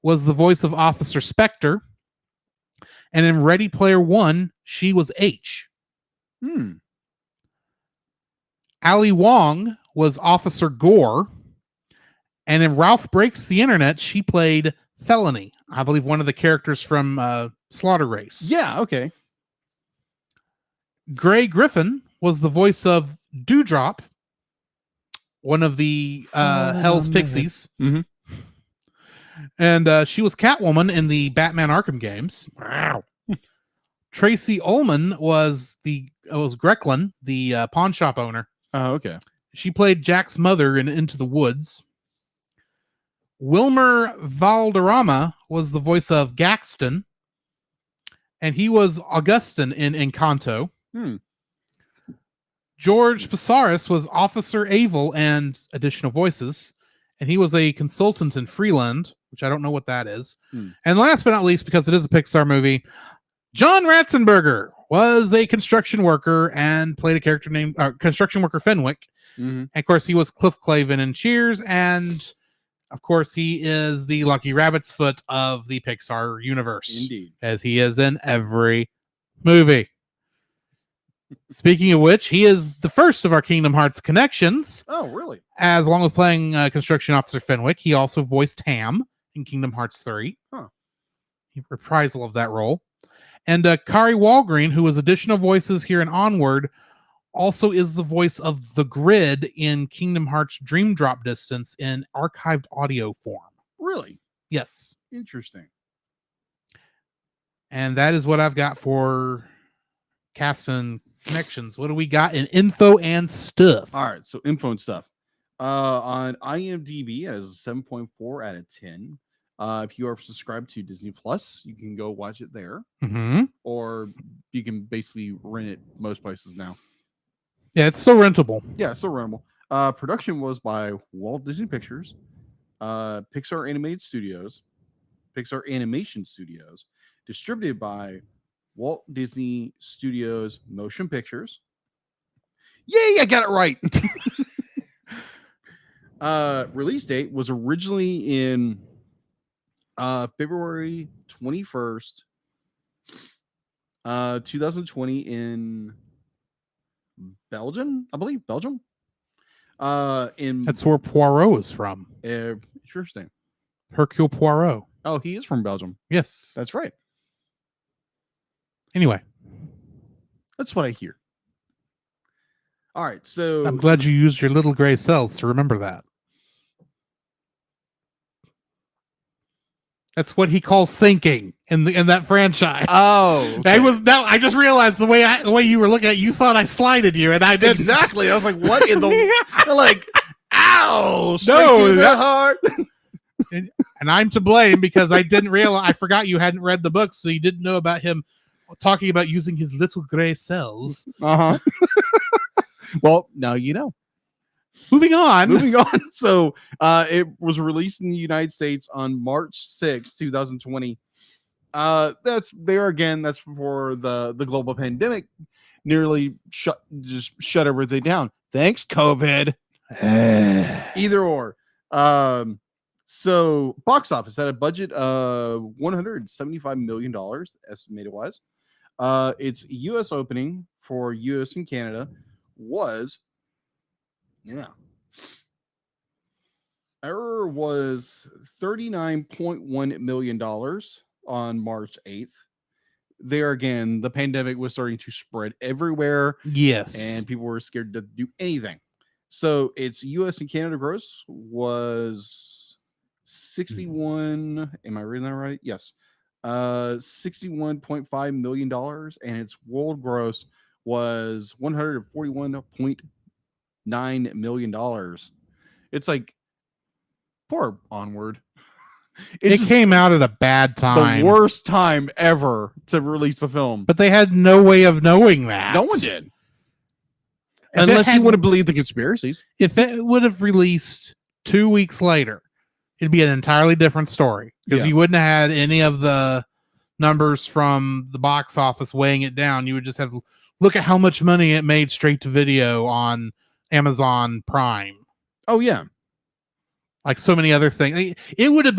was the voice of Officer Spectre. And in Ready Player One, she was H. Ali Wong was Officer Gore. And in Ralph Breaks the Internet, she played Felony. I believe one of the characters from Slaughter Race. Yeah, okay. Gray Griffin was the voice of Dewdrop, one of the Hell's Pixies. Mhm. And she was Catwoman in the Batman Arkham games. Wow. Tracy Ullman was Grecklin, the pawn shop owner. Oh, okay. She played Jack's mother in Into the Woods. Wilmer Valderrama was the voice of Gaxton, and he was Augustin in Encanto. George Pasaris was Officer Avil and additional voices, and he was a consultant in Freeland, which I don't know what that is. And last but not least, because it is a Pixar movie, John Ratzenberger was a construction worker and played a character named construction worker Fenwick. And of course, he was Cliff Clavin in Cheers, and of course, he is the Lucky Rabbit's Foot of the Pixar universe. Indeed. As he is in every movie. Speaking of which, he is the first of our Kingdom Hearts connections. Oh, really? As along with playing Construction Officer Fenwick, he also voiced Ham in Kingdom Hearts 3. He reprisal of that role. And Kari Walgreen, who was additional voices here in Onward, also is the voice of the Grid in Kingdom Hearts Dream Drop Distance in archived audio form. Really? Yes. Interesting. And that is what I've got for cast and connections. What do we got in info and stuff? All right, so info and stuff. On IMDb as a 7.4 out of 10. If you are subscribed to Disney Plus, you can go watch it there. Or you can basically rent it most places now. Yeah, it's still rentable. Yeah, it's still rentable. Production was by Walt Disney Pictures, Pixar Animation Studios, distributed by Walt Disney Studios Motion Pictures. Yay, I got it right. Release date was originally in February 21st, 2020 in Belgium, I believe. Belgium. That's where Poirot is from. Interesting. Hercule Poirot. Oh, he is from Belgium. Yes. That's right. Anyway, that's what I hear. All right, so I'm glad you used your little gray cells to remember that. That's what he calls thinking in that franchise. Oh, okay. I just realized the way you were looking at it, you thought I slided you, and I didn't. Exactly. I was like, what in the like? Ow! No, to the heart. And I'm to blame because I didn't realize. I forgot you hadn't read the book, so you didn't know about him talking about using his little gray cells. Well, now you know. Moving on. So it was released in the United States on March 6, 2020. That's before the global pandemic nearly shut everything down. Thanks, COVID. Either or. So box office had a budget of $175 million estimated wise. Its US opening for US and Canada was $39.1 million. on March 8th. There again, the pandemic was starting to spread everywhere, Yes. and people were scared to do anything. So its U.S. and Canada gross was 61. Am I reading that right? Yes, $61.5 million, and its world gross was $141.9 million. It's like poor Onward. it It's came out at a bad time. the worst time ever to release a film. But they had no way of knowing that. No one did. If Unless it you had- want to believe the conspiracies. If it would have released 2 weeks later, it'd be an entirely different story because Yeah. you wouldn't have had any of the numbers from the box office weighing it down. You would just have look at how much money it made straight to video on Amazon Prime. Oh yeah. Like so many other things. It would have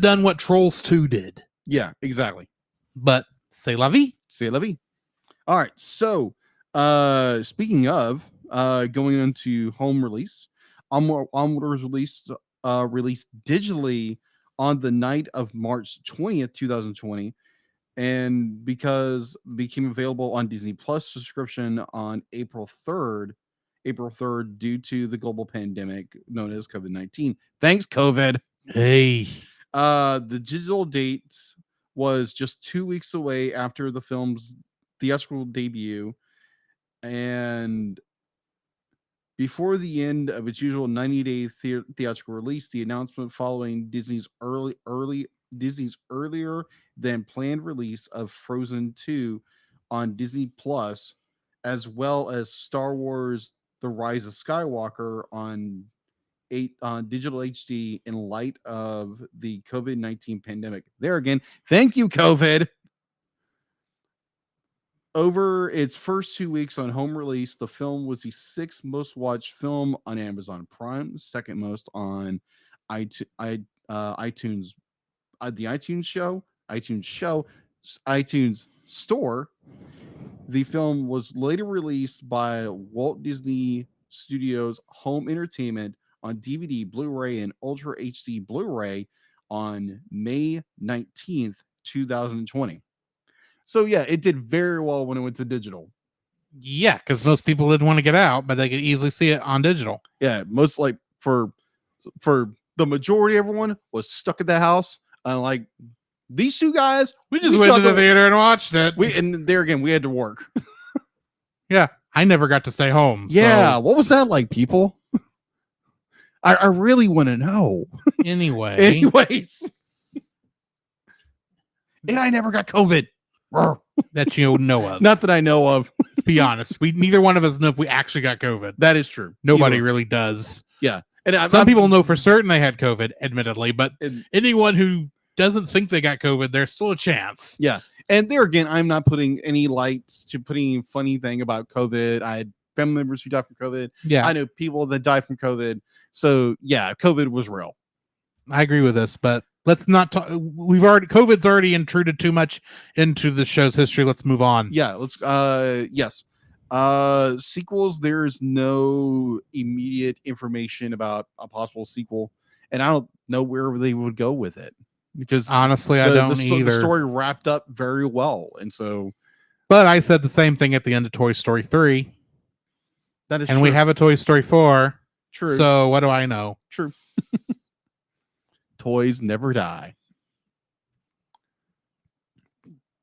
done what Trolls 2 did. Yeah, exactly. But c'est la vie. C'est la vie. All right. So speaking of going into home release, Onward was released digitally on the night of March 20th, 2020. And because became available on Disney Plus subscription on April 3rd due to the global pandemic known as COVID-19. Thanks, COVID. Hey. The digital date was just 2 weeks away after the film's theatrical debut, and before the end of its usual 90-day theatrical release, the announcement following Disney's earlier than planned release of Frozen 2 on Disney Plus, as well as Star Wars: The Rise of Skywalker on digital HD in light of the COVID-19 pandemic. There again, thank you, COVID. Over its first 2 weeks on home release, the film was the 6th most watched film on Amazon Prime, second most on iTunes, the iTunes Store. The film was later released by Walt Disney Studios Home Entertainment on DVD, Blu-ray, and Ultra HD Blu-ray on May 19th, 2020. So yeah, it did very well when it went to digital. Yeah, because most people didn't want to get out, but they could easily see it on digital. Yeah, most like for the majority, everyone was stuck at the house. Like these two guys, We just We went saw to the the- theater and watched it. and there again, we had to work. Yeah, I never got to stay home. Yeah, So what was that like, people? I really want to know. anyway, Anyways, and I never got COVID. that you know of. Not that I know of. Let's be honest. Neither one of us know if we actually got COVID. That is true. Nobody Either. really does. And Some people know for certain they had COVID, admittedly, but And- anyone who doesn't think they got COVID, there's still a chance. Yeah. And there again, I'm not putting any lights to putting any funny thing about COVID. I had family members who died from COVID. Yeah, I know people that died from COVID. So yeah, COVID was real. I agree with this, but let's not talk. COVID's already intruded too much into the show's history. Let's move on. Yeah, let's yes. Sequels, there's no immediate information about a possible sequel, and I don't know where they would go with it because Honestly, I don't either. the story wrapped up very well, and so But I said the same thing at the end of Toy Story 3, that is and true. we have a Toy Story 4. True. So what do I know? True. Toys never die.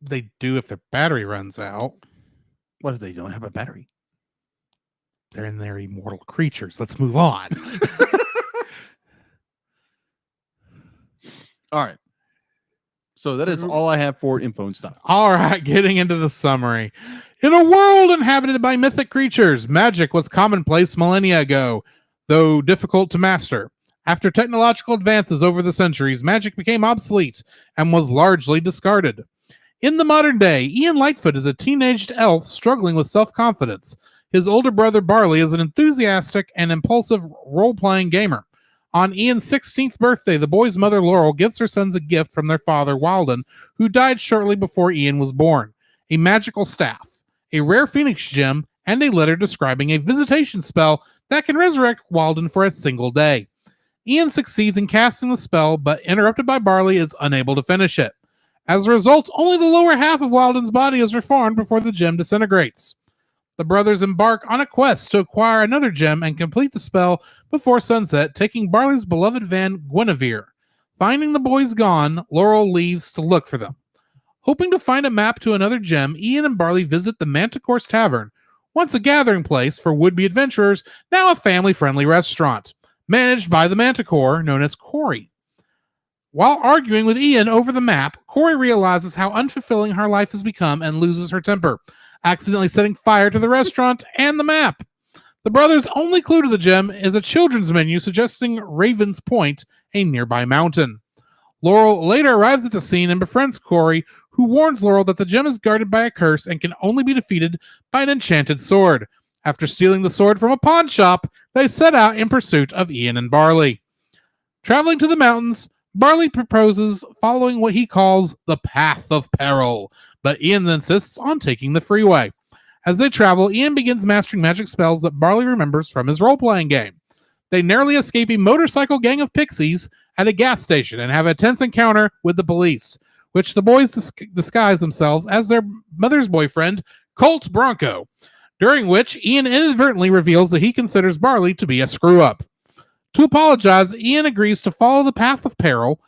They do if their battery runs out. What if they don't have a battery? They're in their immortal creatures. Let's move on. All right. So that is all I have for info and stuff. All right, getting into the summary. In a world inhabited by mythic creatures, magic was commonplace millennia ago, though difficult to master. After technological advances over the centuries, magic became obsolete and was largely discarded. In the modern day, Ian Lightfoot is a teenaged elf struggling with self-confidence. His older brother Barley is an enthusiastic and impulsive role-playing gamer. On Ian's 16th birthday, the boy's mother Laurel gives her sons a gift from their father Walden, who died shortly before Ian was born: a magical staff, a rare phoenix gem, and a letter describing a visitation spell that can resurrect Walden for a single day. Ian succeeds in casting the spell, but interrupted by Barley, is unable to finish it. As a result, only the lower half of Walden's body is reformed before the gem disintegrates. The brothers embark on a quest to acquire another gem and complete the spell before sunset, taking Barley's beloved van Guinevere. Finding the boys gone, Laurel leaves to look for them. Hoping to find a map to another gem, Ian and Barley visit the Manticore's Tavern, once a gathering place for would-be adventurers, now a family-friendly restaurant, managed by the Manticore, known as Corey. While arguing with Ian over the map, Corey realizes how unfulfilling her life has become and loses her temper, accidentally setting fire to the restaurant and the map. The brothers' only clue to the gem is a children's menu suggesting Raven's Point, a nearby mountain. Laurel later arrives at the scene and befriends Corey, who warns Laurel that the gem is guarded by a curse and can only be defeated by an enchanted sword. After stealing the sword from a pawn shop, they set out in pursuit of Ian and Barley. Traveling to the mountains, Barley proposes following what he calls the Path of Peril, but Ian insists on taking the freeway. As they travel, Ian begins mastering magic spells that Barley remembers from his role-playing game. They narrowly escape a motorcycle gang of pixies at a gas station and have a tense encounter with the police, which the boys disguise themselves as their mother's boyfriend, Colt Bronco, during which Ian inadvertently reveals that he considers Barley to be a screw-up. To apologize, Ian agrees to follow the Path of Peril,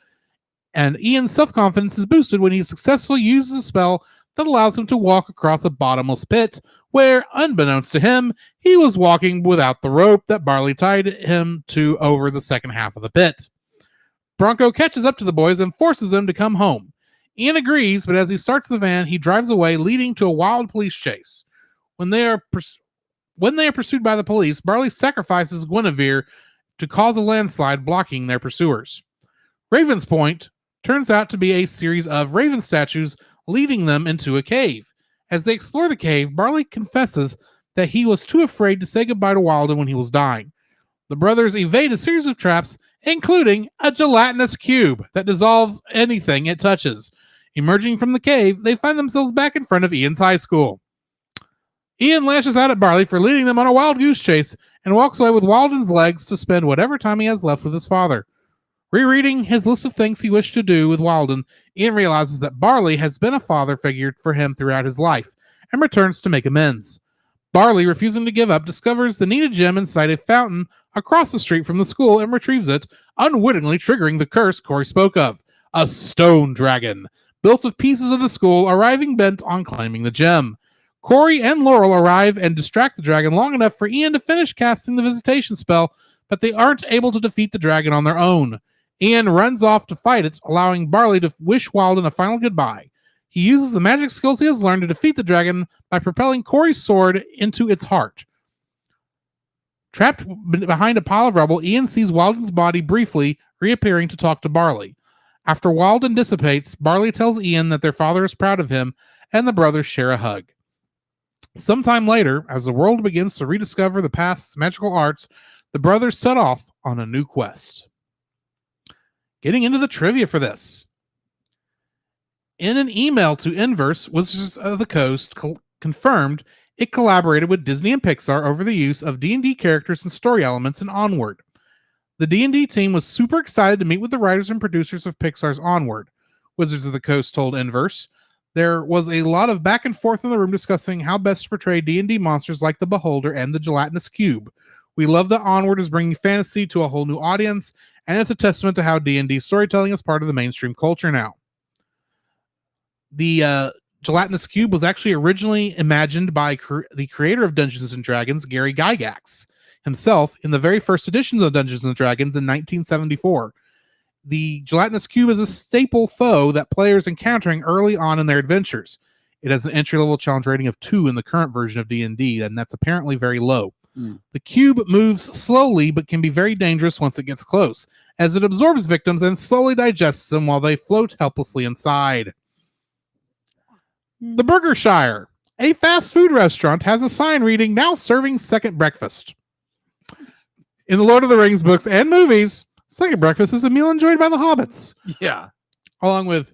and Ian's self-confidence is boosted when he successfully uses a spell that allows him to walk across a bottomless pit, where, unbeknownst to him, he was walking without the rope that Barley tied him to over the second half of the pit. Bronco catches up to the boys and forces them to come home. Ian agrees, but as he starts the van, he drives away, leading to a wild police chase. When they are pursued by the police, Barley sacrifices Guinevere to cause a landslide, blocking their pursuers. Raven's Point turns out to be a series of raven statues leading them into a cave. As they explore the cave, Barley confesses that he was too afraid to say goodbye to Walden when he was dying. The brothers evade a series of traps, including a gelatinous cube that dissolves anything it touches. Emerging from the cave, they find themselves back in front of Ian's high school. Ian lashes out at Barley for leading them on a wild goose chase and walks away with Walden's legs to spend whatever time he has left with his father. Rereading his list of things he wished to do with Walden, Ian realizes that Barley has been a father figure for him throughout his life and returns to make amends. Barley, refusing to give up, discovers the needed gem inside a fountain across the street from the school and retrieves it, unwittingly triggering the curse Corey spoke of, a stone dragon, built of pieces of the school, arriving bent on claiming the gem. Corey and Laurel arrive and distract the dragon long enough for Ian to finish casting the visitation spell, but they aren't able to defeat the dragon on their own. Ian runs off to fight it, allowing Barley to wish Walden a final goodbye. He uses the magic skills he has learned to defeat the dragon by propelling Corey's sword into its heart. Trapped behind a pile of rubble, Ian sees Walden's body briefly reappearing to talk to Barley. After Walden dissipates, Barley tells Ian that their father is proud of him, and the brothers share a hug. Sometime later, as the world begins to rediscover the past's magical arts, the brothers set off on a new quest. Getting into the trivia for this. In an email to Inverse, Wizards of the Coast confirmed it collaborated with Disney and Pixar over the use of D&D characters and story elements in Onward. The D&D team was super excited to meet with the writers and producers of Pixar's Onward. Wizards of the Coast told Inverse, there was a lot of back and forth in the room discussing how best to portray D&D monsters like the Beholder and the Gelatinous Cube. We love that Onward is bringing fantasy to a whole new audience, and it's a testament to how D&D storytelling is part of the mainstream culture now. The Gelatinous Cube was actually originally imagined by the creator of Dungeons & Dragons, Gary Gygax, himself in the very first editions of Dungeons & Dragons in 1974. The Gelatinous Cube is a staple foe that players encountering early on in their adventures. It has an entry-level challenge rating of 2 in the current version of D&D, and that's apparently very low. The cube moves slowly but can be very dangerous once it gets close, as it absorbs victims and slowly digests them while they float helplessly inside. The Burgershire, a fast food restaurant, has a sign reading, now serving second breakfast. In the Lord of the Rings books and movies, second breakfast is a meal enjoyed by the hobbits. Yeah. Along with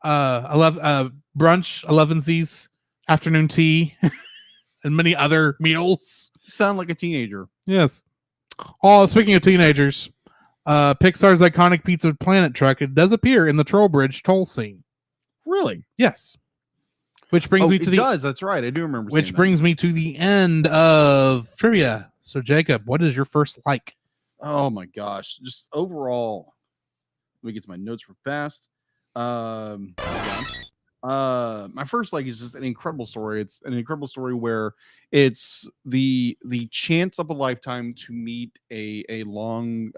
brunch, elevensies, afternoon tea, and many other meals. Sound like a teenager. Yes. Oh, speaking of teenagers, Pixar's iconic Pizza Planet truck, it does appear in the Trollbridge toll scene. Really? Yes. Which brings me to it the does. That's right. I do remember. which seeing that. brings me to the end of trivia. So Jacob, what is your first like? Oh my gosh! Just overall, let me get to my notes real fast. Yeah. My first like is just an incredible story. It's an incredible story where it's the chance of a lifetime to meet a long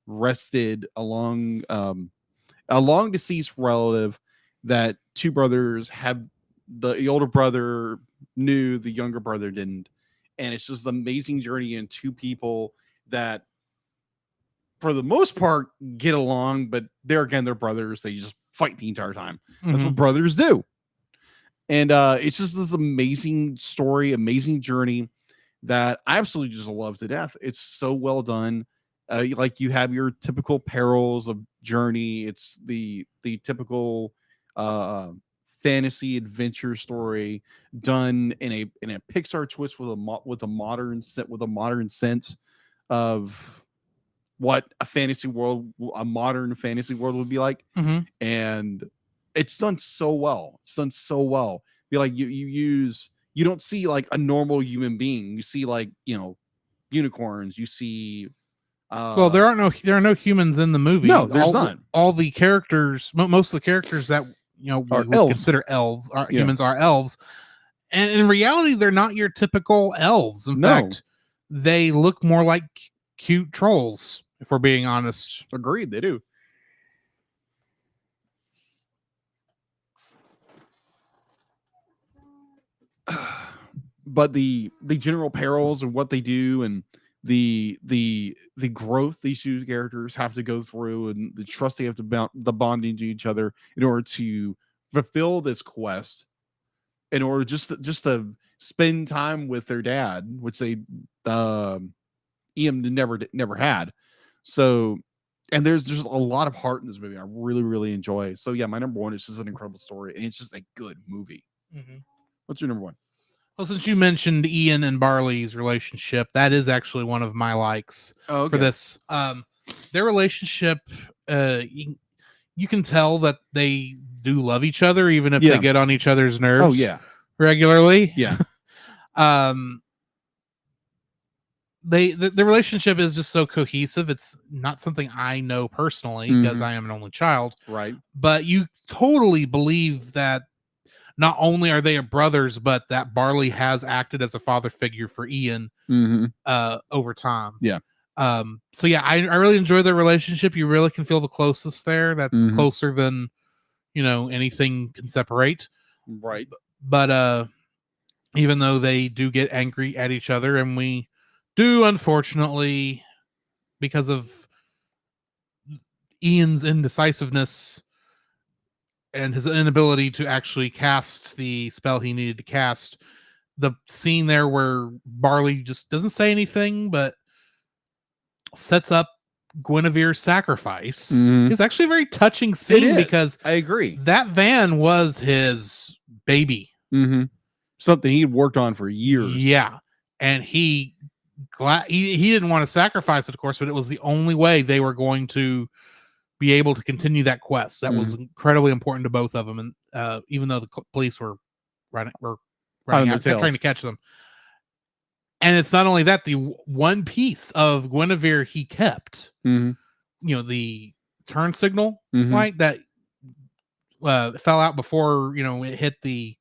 rested, a long deceased relative that two brothers have. The older brother knew, the younger brother didn't, and it's just an amazing journey in two people that for the most part get along, but they're brothers. They just fight the entire time. That's Mhm. what brothers do. And it's just this amazing story, amazing journey that I absolutely just love to death. It's so well done. Like you have your typical perils of journey. It's the typical fantasy adventure story done in a Pixar twist with a modern sense of what a modern fantasy world would be like. Mhm. And it's done so well. It's done so well. Be like you don't see like a normal human being. You see like, unicorns. You see Well, there are no humans in the movie. No, there's not. All the characters, most of the characters that we Are would elves. consider elves, are Yeah. humans are elves, and in reality, they're not your typical elves. In No. fact, they look more like cute trolls, if we're being honest. Agreed, they do. But the general perils of what they do and the growth these two characters have to go through and the trust they have to the bonding to each other in order to fulfill this quest, in order just to spend time with their dad, which they Ian never had. So, and there's just a lot of heart in this movie. I really enjoy. So yeah, my number one is just an incredible story, and it's just a good movie. What's your number one? Well, since you mentioned Ian and Barley's relationship, that is actually one of my likes Oh, for this. Their relationship, you can tell that they do love each other, even if Yeah. they get on each other's nerves. Oh yeah, regularly. yeah. The relationship is just so cohesive. It's not something I know personally because Mhm. I am an only child, Right. but you totally believe that not only are they brothers, but that Barley has acted as a father figure for Ian Mm-hmm. over time. Yeah. So yeah, I really enjoy their relationship. You really can feel the closest there. That's Mhm. closer than anything can separate. Right. But even though they do get angry at each other, and we do, unfortunately, because of Ian's indecisiveness and his inability to actually cast the spell he needed to cast, the scene there where Barley just doesn't say anything but sets up Guinevere's sacrifice Mhm. is actually a very touching scene is. because I agree. that van was his baby. Mm-hmm. Something he'd worked on for years. Yeah. And he didn't want to sacrifice it, of course, but it was the only way they were going to be able to continue that quest. That was incredibly important to both of them. And even though the police were running out, trying to catch them. And it's not only that, the one piece of Guinevere he kept, Mm-hmm. The turn signal Mhm. light that fell out before, it hit the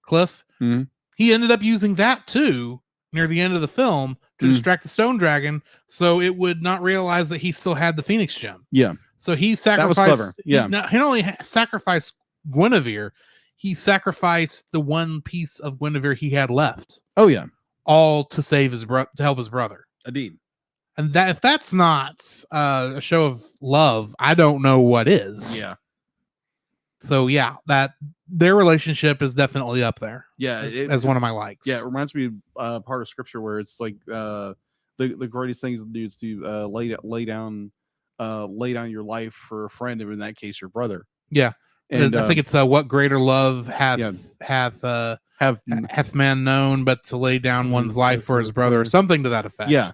cliff. Mhm. He ended up using that too near the end of the film to distract the stone dragon so it would not realize that he still had the Phoenix gem. Yeah. So he sacrificed. That was clever. Yeah. He not only sacrificed Guinevere, he sacrificed the one piece of Guinevere he had left, Oh yeah. all to save to help his brother. Indeed. And that if that's not a show of love, I don't know what is. Yeah. So yeah, that their relationship is definitely up there. Yeah. As one of my likes. Yeah, it reminds me of part of scripture where it's like the greatest things to do is to lay down your life for a friend, and in that case, your brother. Yeah, and I think it's what greater love hath have man known, but to lay down one's life for his brother, or something to that effect. Yeah,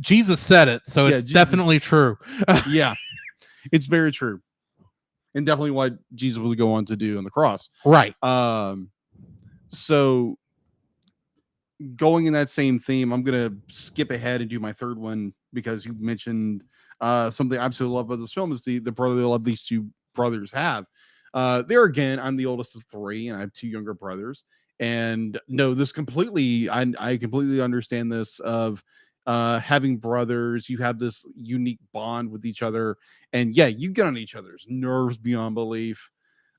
Jesus said it, so it's definitely true. Yeah, it's very true. and definitely what Jesus would go on to do on the cross. Right. So going in that same theme, I'm gonna skip ahead and do my third one because you mentioned something I absolutely love about this film is the brotherly love these two brothers have. There again, I'm the oldest of three, and I have two younger brothers. And no, this completely, I completely understand this of having brothers. You have this unique bond with each other, and yeah, you get on each other's nerves beyond belief.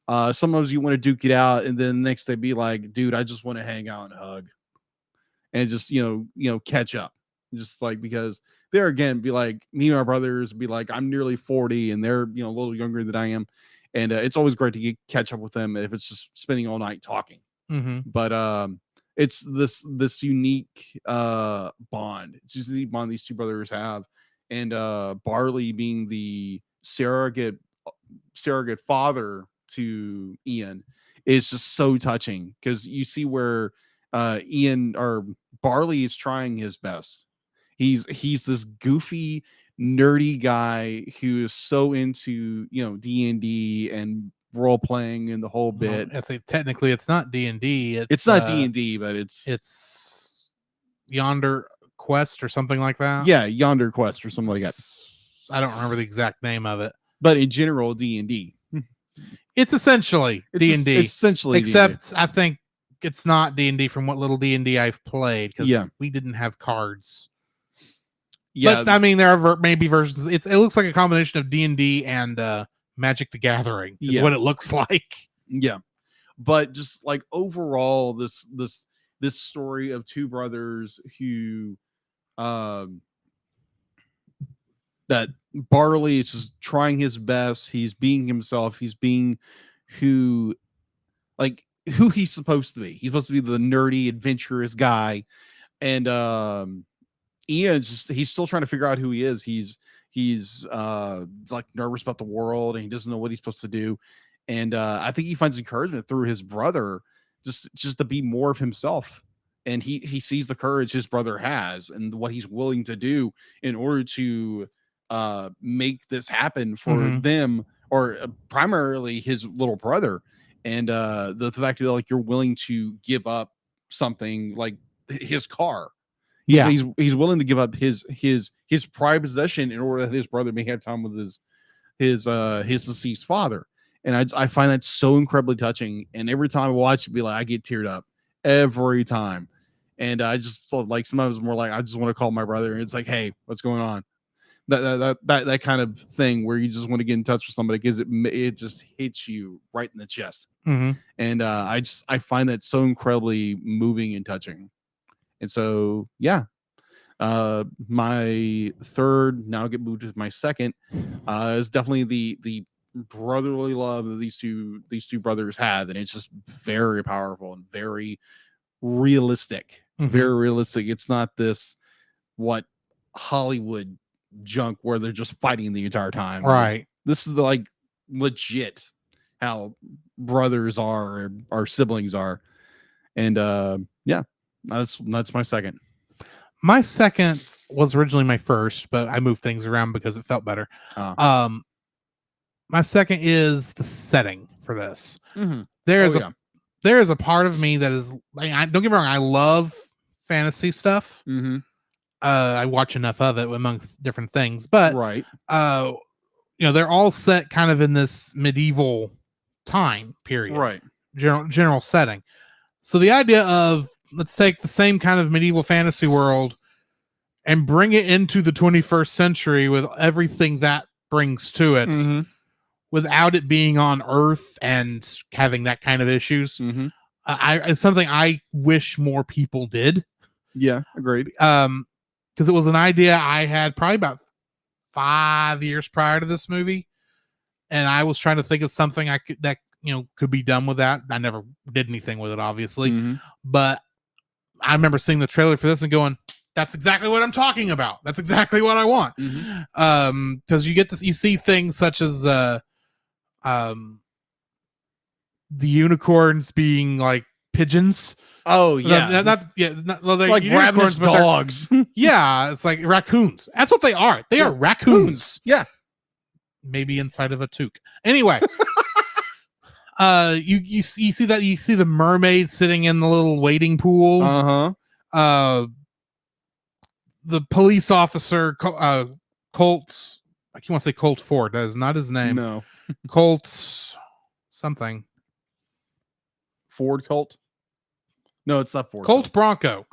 Sometimes you want to duke it out, and then next they be like, "Dude, I just want to hang out and hug." And just catch up, just like, because there again be like, me and my brothers be like, I'm nearly 40 and they're a little younger than I am, and it's always great to catch up with them if it's just spending all night talking. But it's this unique bond. It's just the bond these two brothers have, and Barley being the surrogate father to Ian is just so touching, because you see where Ian or Barley is trying his best. He's this goofy, nerdy guy who is so into D&D and role playing and the whole bit. I think technically it's not D&D. It's not D&D, but it's Yonder Quest or something like that. Yeah, Yonder Quest or something like that. I don't remember the exact name of it, but in general, D&D. It's essentially D&D. It's essentially except D&D. I think it's not D&D from what little D&D I've played, because we didn't have cards. Yeah, but I mean, there are maybe versions. It looks like a combination of D&D and Magic the Gathering is what it looks like. Yeah, but just like overall, this story of two brothers who, that Barley is just trying his best. He's being himself. He's being who he's supposed to be. He's supposed to be the nerdy, adventurous guy, and Ian's he's still trying to figure out who he is. He's like nervous about the world, and he doesn't know what he's supposed to do. And I think he finds encouragement through his brother, just to be more of himself. And he sees the courage his brother has and what he's willing to do in order to make this happen for them, or primarily his little brother. And the fact that you're willing to give up something like his car. He's willing to give up his prized possession in order that his brother may have time with his deceased father. And I find that so incredibly touching. And every time I watch it, I get teared up every time. And I just like, sometimes more like, I just want to call my brother, and it's like, hey, what's going on? That kind of thing where you just want to get in touch with somebody, because it just hits you right in the chest. And I find that so incredibly moving and touching. And so my third, now I'll get moved to my second, is definitely the brotherly love that these two brothers have, and it's just very powerful and very realistic. Very realistic. It's not this what Hollywood junk where they're just fighting the entire time. Right. This is like legit how brothers are, or our siblings are. And that's my second. My second was originally my first, but I moved things around because it felt better. My second is the setting for this. There is a part of me that is like, don't get me wrong, I love fantasy stuff. I watch enough of it among different things, but they're all set kind of in this medieval time period, right? General setting. So the idea of, let's take the same kind of medieval fantasy world and bring it into the 21st century with everything that brings to it, without it being on Earth and having that kind of issues. It's something I wish more people did. Yeah, agreed. Because it was an idea I had probably about 5 years prior to this movie, and I was trying to think of something could be done with that. I never did anything with it, obviously, but I remember seeing the trailer for this and going, "That's exactly what I'm talking about. That's exactly what I want." Because you see things such as the unicorns being like pigeons. Oh yeah, like ravenous dogs. Yeah, it's like raccoons. That's what they are. They are raccoons. Yeah, maybe inside of a toque. Anyway, you see the mermaid sitting in the little wading pool. The police officer, Colt. I can't want to say Colt Ford. That is not his name. No. Colt something. Ford Colt. No, it's not Ford. Colt Bronco.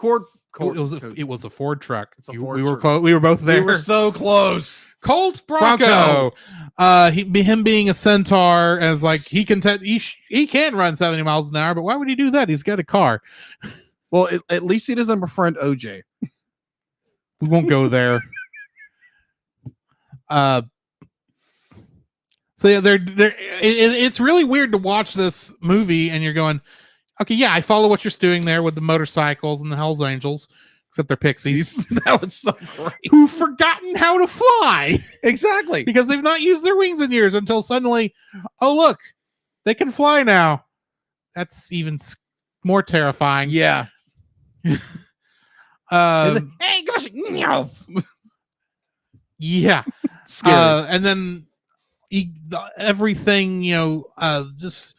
It was a Ford truck. It's a We Ford were truck. close. We were both there. We were so close. Colt Bronco. Him being a centaur, and it's like he can run 70 miles an hour, but why would he do that? He's got a car. Well, at least he doesn't befriend OJ. We won't go there. So yeah, it's really weird to watch this movie, and you're going, okay, yeah, I follow what you're doing there with the motorcycles and the Hell's Angels, except they're pixies. That was so great. Who've forgotten how to fly Exactly. because they've not used their wings in years until suddenly, oh look, they can fly now. That's even more terrifying. Yeah. Hey, gosh, no. Yeah. Scary. And then everything, just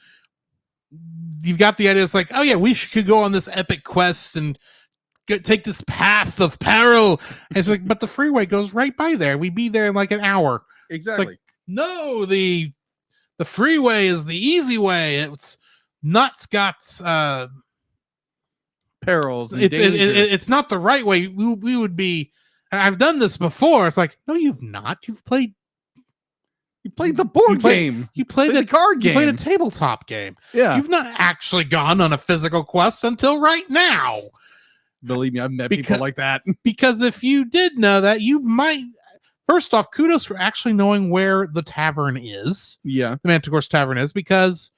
you've got the idea. It's like, oh yeah, we could go on this epic quest and take this path of peril. And it's like, but the freeway goes right by there. We'd be there in like an hour. Exactly. Like, no, the freeway is the easy way. It's nuts got perils. And it's not the right way. We would be. I've done this before. It's like, no, you've not. You played the board game. You played the card game. You played a tabletop game. Yeah. You've not actually gone on a physical quest until right now. Believe me, I've met people like that. Because if you did know that, you might. First off, kudos for actually knowing where the tavern is. Yeah. The Manticore's Tavern is, because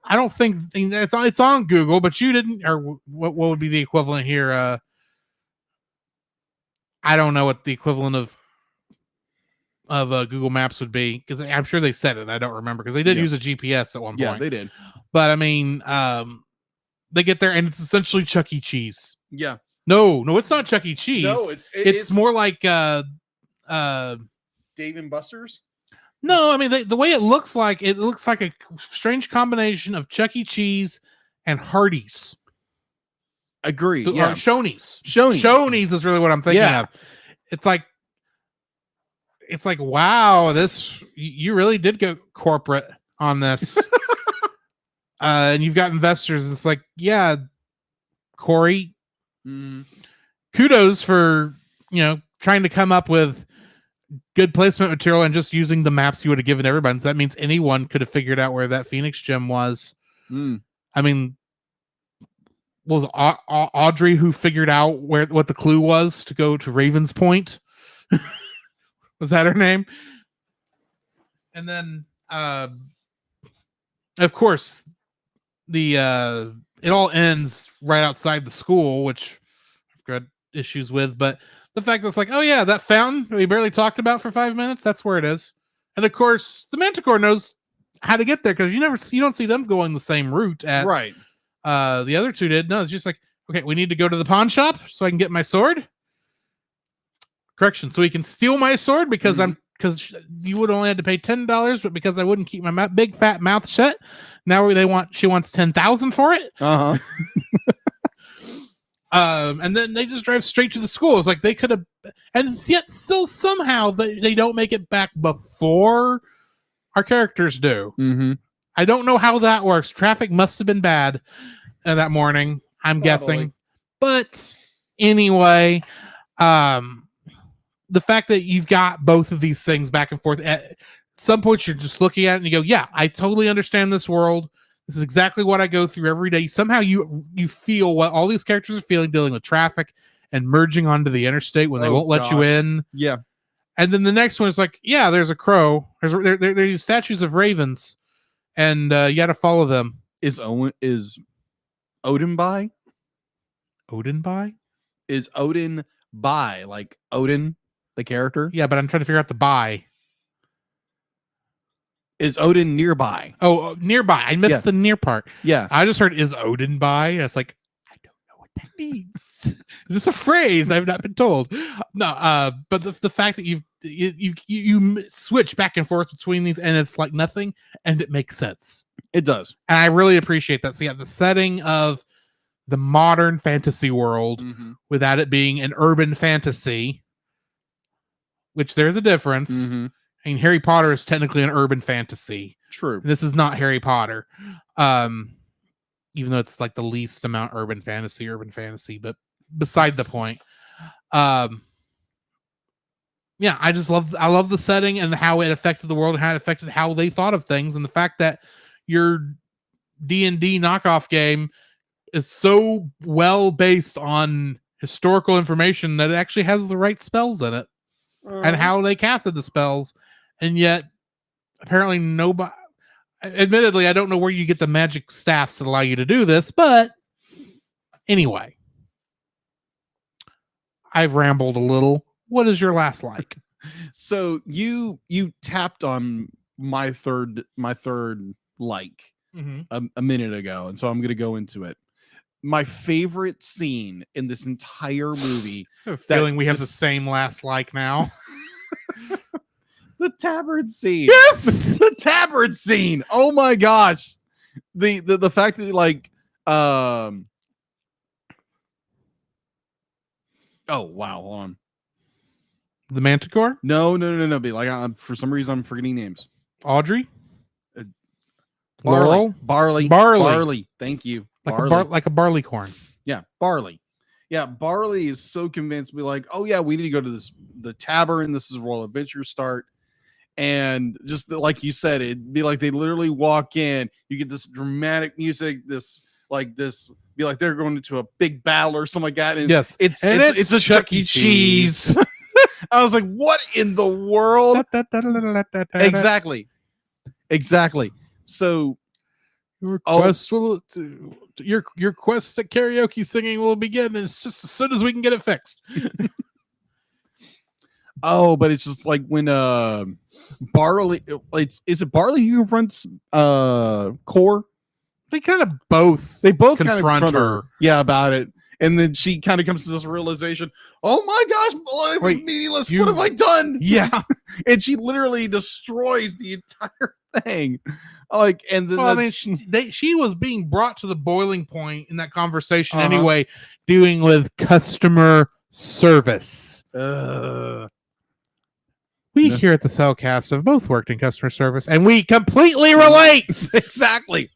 I don't think it's on Google, but you didn't, or what would be the equivalent here? I don't know what the equivalent of Google Maps would be, because I'm sure they said it. I don't remember, because they did use a GPS at one point. Yeah, they did. But I mean, they get there and it's essentially Chuck E. Cheese. Yeah. No, it's not Chuck E. Cheese. No, it's more like Dave and Buster's. No, I mean the way it looks like a strange combination of Chuck E. Cheese and Hardee's. Agree. Yeah. Shoney's. Shoney's is really what I'm thinking of. It's like, wow, you really did go corporate on this. And you've got investors. It's like, yeah, Corey, kudos for, trying to come up with good placement material and just using the maps you would have given everybody. So that means anyone could have figured out where that Phoenix gem was. I mean, was Audrey who figured out what the clue was to go to Raven's Point? Was that her name? And then, of course, it all ends right outside the school, which I've got issues with. But the fact that it's like, oh yeah, that fountain we barely talked about for 5 minutes, that's where it is. And of course, the Manticore knows how to get there, because you don't see them going the same route at right. The other two did. No, it's just like, okay, we need to go to the pawn shop so I can get my sword. Correction, so he can steal my sword because because you would only had to pay $10, but because I wouldn't keep my big fat mouth shut, now she wants $10,000 for it. And then they just drive straight to the school. It's like they could have, and yet still somehow they don't make it back before our characters do. I don't know how that works. Traffic must have been bad that morning, I'm guessing. But anyway, the fact that you've got both of these things back and forth, at some point you're just looking at it and you go, yeah, I totally understand this world. This is exactly what I go through every day. Somehow you feel what all these characters are feeling, dealing with traffic and merging onto the interstate when they won't let you in. Yeah. And then the next one is like, yeah, there's a crow. There's these statues of ravens, and you got to follow them. Is Odin by? Odin by? Is Odin by, like Odin, the character? Yeah, but I'm trying to figure out the by. Is Odin nearby? Oh, nearby. I missed the near part. Yeah. I just heard, is Odin by? It's like, I don't know what that means. Is this a phrase? I've not been told. No, but the fact that you switch back and forth between these, and it's like nothing, and it makes sense. It does. And I really appreciate that. So yeah, the setting of the modern fantasy world without it being an urban fantasy, which there's a difference. I mean, Harry Potter is technically an urban fantasy. True. This is not Harry Potter. Even though it's like the least amount urban fantasy, but beside the point. Yeah, I love the setting and how it affected the world and how it affected how they thought of things, and the fact that your D&D knockoff game is so well based on historical information that it actually has the right spells in it and how they casted the spells, and yet apparently nobody. Admittedly, I don't know where you get the magic staffs that allow you to do this, but anyway, I've rambled a little. What is your last like? So you tapped on my third like a minute ago, and so I'm going to go into it. My favorite scene in this entire movie. I have a feeling we have the same last like now. The tabard scene. Yes, the tabard scene. Oh my gosh. The fact that like oh wow, hold on. The Manticore? No. Be like for some reason I'm forgetting names. Audrey? Laurel? Barley. Thank you. Like a barley corn. Yeah, Barley. Yeah, Barley is so convinced. Be like, oh yeah, we need to go to the tavern. This is where all adventures start. And just like you said, it'd be like they literally walk in. You get this dramatic music. Be like they're going into a big battle or something like that. And yes, it's a Chuck E. Cheese. I was like, what in the world? Exactly. So your quest your quest at karaoke singing will begin. And it's just as soon as we can get it fixed. Oh, but it's just like when Barley, is it Barley who confronts Core? They kind of both confront her. Yeah, about it. And then she kind of comes to this realization, oh my gosh, I'm meaningless. What have I done? Yeah. And she literally destroys the entire thing. Like, and then I mean, she was being brought to the boiling point in that conversation anyway, dealing with customer service. We here at the Cellcast have both worked in customer service, and we completely relate. Exactly.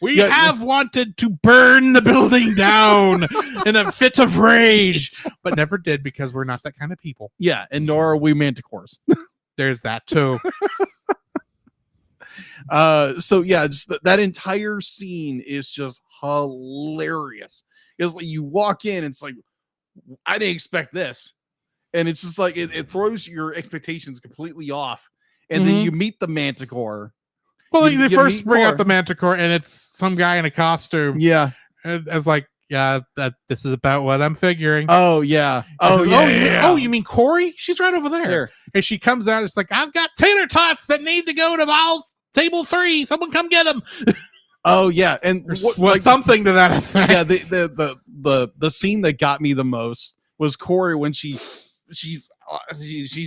We have wanted to burn the building down in a fit of rage, but never did because we're not that kind of people. Yeah, and nor are we manticores. There's that too. So yeah, just that entire scene is just hilarious. It's like you walk in, it's like, I didn't expect this. And it's just like it throws your expectations completely off. And then you meet the Manticore. Well, they first bring out the Manticore, and it's some guy in a costume. Yeah. And it's like, yeah, this is about what I'm figuring. Oh, yeah. Oh, you mean Corey? She's right over there. And she comes out, it's like, I've got tater tots that need to go to table 3. Someone come get them. Oh, yeah. And something to that effect. Yeah, the scene that got me the most was Corey when she's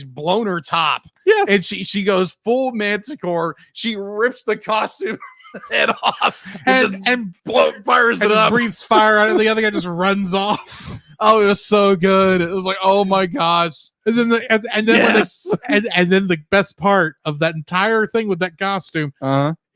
blown her top. Yes. And she goes full Manticore. She rips the costume head off and fires it up. Breathes fire out, and the other guy just runs off. Oh, it was so good. It was like, oh my gosh. And then then the best part of that entire thing with that costume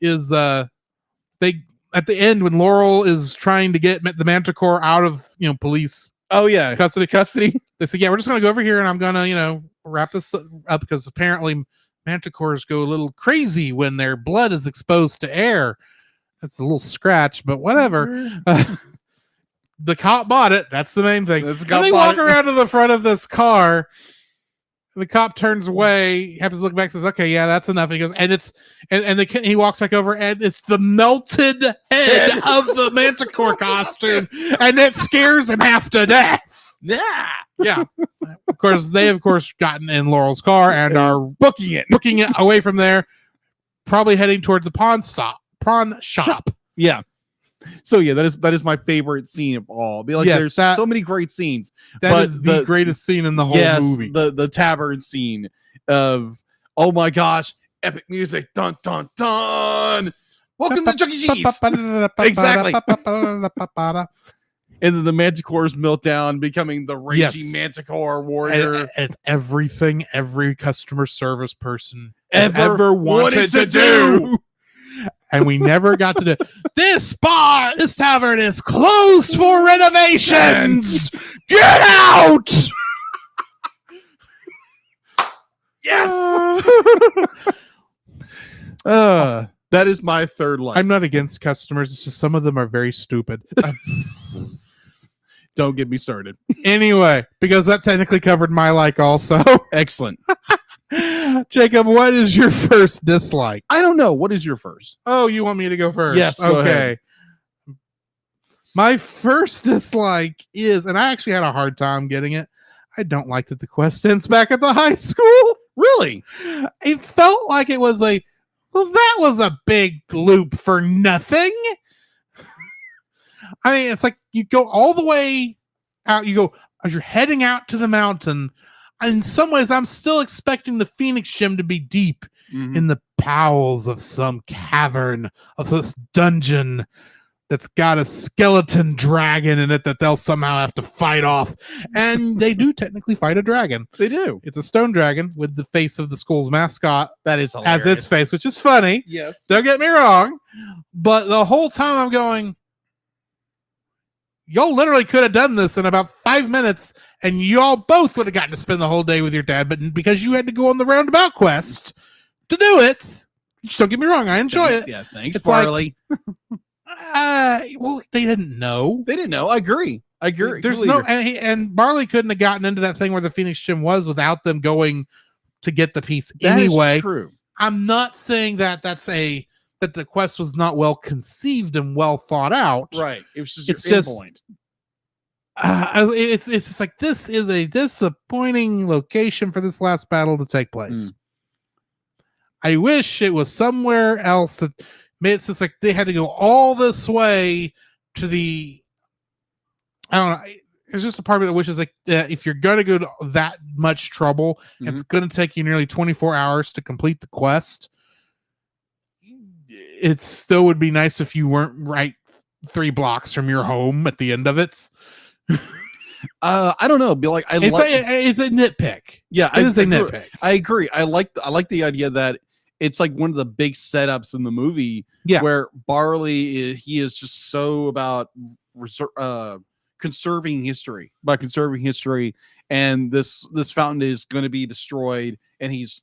is they at the end when Laurel is trying to get the Manticore out of police custody. They said, yeah, we're just going to go over here and I'm going to, wrap this up because apparently Manticores go a little crazy when their blood is exposed to air. That's a little scratch, but whatever. The cop bought it. That's the main thing. And they walk around to the front of this car. The cop turns away, happens to look back, says, okay, yeah, that's enough. And he goes, and he walks back over, and it's the melted head of the Manticore costume, and it scares him half to death. Yeah. Of course, they gotten in Laurel's car and are booking it away from there, probably heading towards the pawn shop. Yeah. So yeah, that is my favorite scene of all. Be like, Yes, there's that- so many great scenes. That But is the greatest scene in the whole Yes, movie. the tavern scene of, oh my gosh, epic music, dun dun dun. Welcome to Chuck E. Cheese. Exactly. And then the Manticores melt down, becoming the raging Yes. Manticore warrior. And it's everything every customer service person Ever wanted to do. And we never got to do. This tavern is closed for renovations. Get out! Yes. That is my third line. I'm not against customers. It's just some of them are very stupid. Don't get me started. Anyway, because that technically covered my like also. Excellent. Jacob, what is your first dislike? I don't know. What is your first? Oh, you want me to go first? Yes, go ahead. My first dislike is, and I actually had a hard time getting it. I don't like that the quest ends back at the high school. Really? It felt like it was well, that was a big loop for nothing. I mean, it's like you go all the way out. You go as you're heading out to the mountain. In some ways, I'm still expecting the Phoenix Gem to be deep in the bowels of some cavern of this dungeon that's got a skeleton dragon in it that they'll somehow have to fight off. And they do technically fight a dragon. They do. It's a stone dragon with the face of the school's mascot That is as its face, which is funny. Yes. Don't get me wrong. But the whole time I'm going, y'all literally could have done this in about 5 minutes and y'all both would have gotten to spend the whole day with your dad. But because you had to go on the roundabout quest to do it, just don't get me wrong, I enjoy it. Yeah, thanks, It's like- Barley. Well, they didn't know. They didn't know. I agree. There's no, and Barley couldn't have gotten into that thing where the Phoenix Gem was without them going to get the piece That is anyway. true. I'm not saying that that the quest was not well conceived and well thought out. Right. It was just It's your just- endpoint. It's just like this is a disappointing location for this last battle to take place. I wish it was somewhere else that made it just like they had to go all this way to the. I don't know. There's just a part of me that wishes like if you're gonna go to that much trouble, it's gonna take you nearly 24 hours to complete the quest. It still would be nice if you weren't right 3 blocks from your home at the end of it. I don't know. Be like, It's a nitpick. yeah, It is a agree. nitpick. I agree. I like the idea that it's like one of the big setups in the movie. Yeah. Where Barley he is just so about conserving history, and this fountain is going to be destroyed, and he's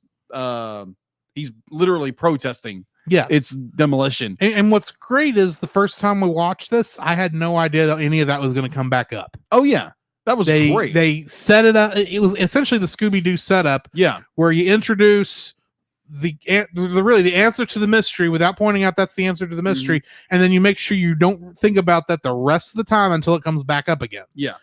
literally protesting Yeah, its demolition. and what's great is the first time we watched this, I had no idea that any of that was going to come back up. Oh yeah, that was great. They set it up. It was essentially the Scooby-Doo setup Yeah, where you introduce the answer to the mystery without pointing out that's the answer to the mystery, and then you make sure you don't think about that the rest of the time until it comes back up again. Yeah.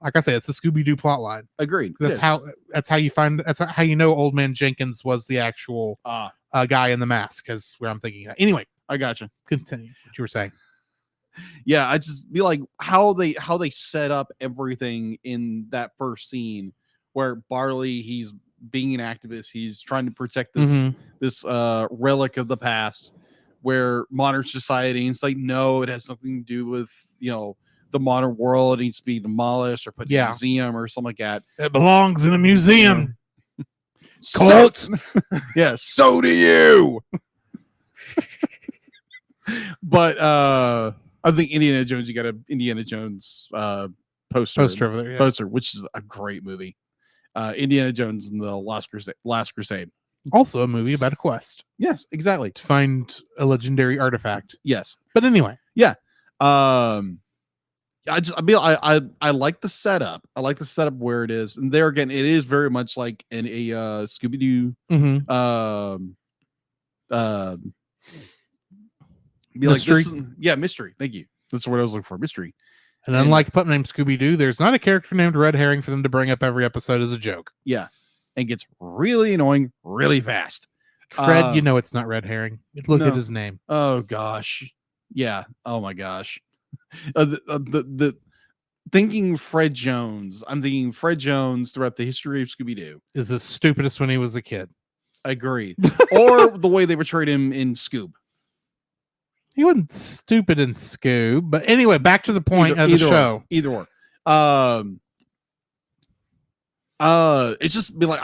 Like I say, it's the Scooby-Doo plot line. agreed. That's how you find. That's how you know Old Man Jenkins was the actual guy in the mask. Because where I'm thinking that. Anyway, I gotcha. continue what you were saying. Yeah, I just be like how they set up everything in that first scene where Barley, he's being an activist, he's trying to protect this relic of the past, where modern society, and it's like, no, it has nothing to do with the modern world. It needs to be demolished or put in a museum or something like that. It belongs in a museum. Cult. Yeah, so do you. But I think Indiana Jones, you got a Indiana Jones poster Over there. Yeah. poster, which is a great movie. Indiana Jones and the Last Crusade. Also a movie about a quest Yes, exactly. to find a legendary artifact. Yes. But anyway, I like the setup. I like the setup where it is, and there again, it is very much like in a Scooby-Doo. Mystery. Mystery. Thank you. That's what I was looking for. Mystery. and unlike Pup Named Scooby-Doo, there's not a character named Red Herring for them to bring up every episode as a joke. Yeah, and gets really annoying really fast. Fred, you know it's not Red Herring. Look no. at his name. Oh gosh, Yeah. Oh my gosh. The thinking Fred Jones. I'm thinking Fred Jones throughout the history of Scooby Doo. Is the stupidest when he was a kid. Agreed. Or the way they portrayed him in Scoob. He wasn't stupid in Scoob, but anyway, back to the point of the show. Either or. It's just be like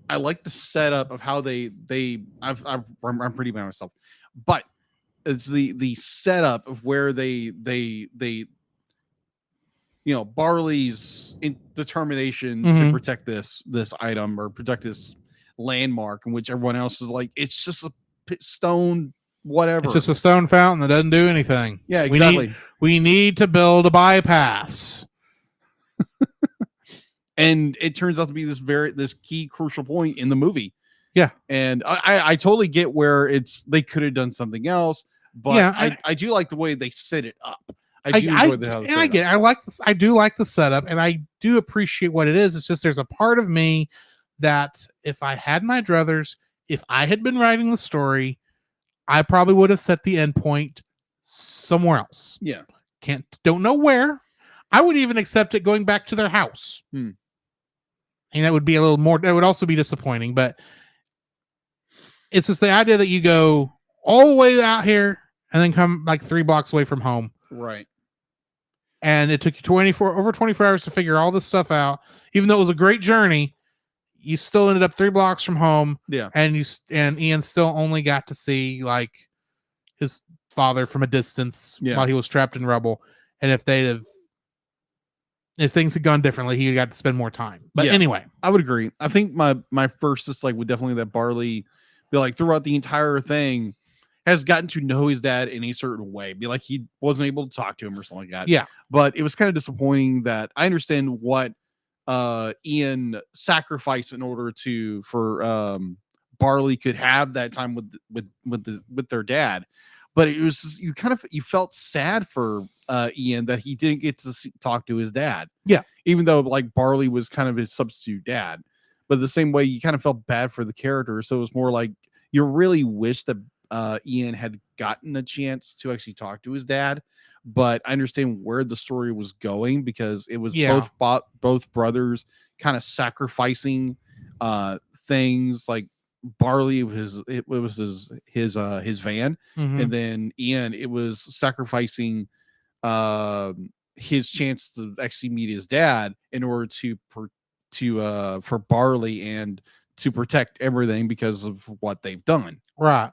I like the setup of how I'm pretty by myself, but it's the setup of where they Barley's determination to protect this item or protect this landmark, in which everyone else is like, it's just a stone whatever. It's just a stone fountain that doesn't do anything. Yeah, exactly. We need to build a bypass. And it turns out to be this key crucial point in the movie. Yeah. And I totally get where they could have done something else, but yeah, I do like the way they set it up. I do like the setup, and I do appreciate what it is. It's just there's a part of me that if I had my druthers, if I had been writing the story, I probably would have set the end point somewhere else. Yeah. Don't know where. I would even accept it going back to their house. And that would be a little more, that would also be disappointing, but it's just the idea that you go all the way out here and then come like 3 blocks away from home. Right. And it took you over 24 hours to figure all this stuff out. Even though it was a great journey, you still ended up 3 blocks from home. Yeah. And Ian still only got to see like his father from a distance while he was trapped in rubble. And if things had gone differently, he got to spend more time. But anyway, I would agree. I think my first dislike would definitely that Barley be like throughout the entire thing has gotten to know his dad in a certain way. Be like he wasn't able to talk to him or something like that. Yeah. But it was kind of disappointing that I understand what Ian sacrificed in order for Barley could have that time with their dad. But it was just, you felt sad for Ian that he didn't get to talk to his dad. Yeah. Even though like Barley was kind of his substitute dad, but the same way you kind of felt bad for the character. So it was more like you really wish that Ian had gotten a chance to actually talk to his dad. But I understand where the story was going because it was both brothers kind of sacrificing things. Like Barley it was his van, and then Ian, it was sacrificing his chance to actually meet his dad in order for Barley and to protect everything because of what they've done. Right.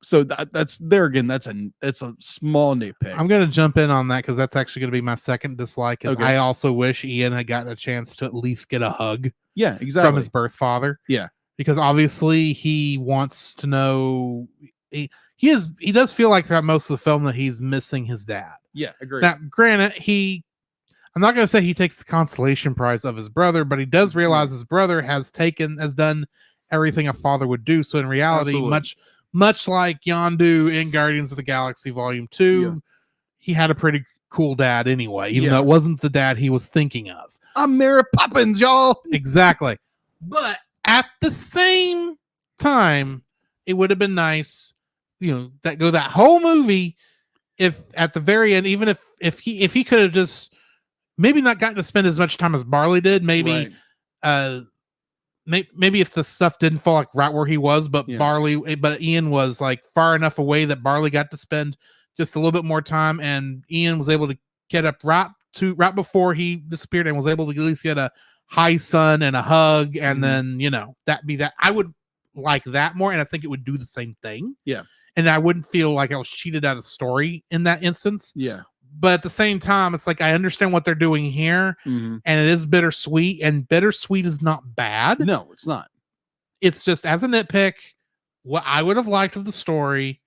So that's there again. That's a small nitpick. I'm going to jump in on that because that's actually going to be my second dislike. I also wish Ian had gotten a chance to at least get a hug. Yeah, exactly. From his birth father. Yeah, because obviously he wants to know. He does feel like throughout most of the film that he's missing his dad. Yeah, agree. Now, granted, I'm not going to say he takes the consolation prize of his brother, but he does realize his brother has done everything a father would do. So in reality, Absolutely. much like Yondu in Guardians of the Galaxy Volume 2, he had a pretty cool dad anyway, even though it wasn't the dad he was thinking of. I'm Mary Poppins, y'all. Exactly. But at the same time, it would have been nice, that whole movie, if at the very end, even if he could have just maybe not gotten to spend as much time as Barley did, maybe maybe if the stuff didn't fall like right where he was, but Ian was like far enough away that Barley got to spend just a little bit more time, and Ian was able to get up right before he disappeared and was able to at least get a hi son and a hug, and then that I would like that more, and I think it would do the same thing. Yeah. And I wouldn't feel like I was cheated out of story in that instance. Yeah. But at the same time, it's like I understand what they're doing here, and it is bittersweet, and bittersweet is not bad. No, it's not. It's just as a nitpick, what I would have liked of the story,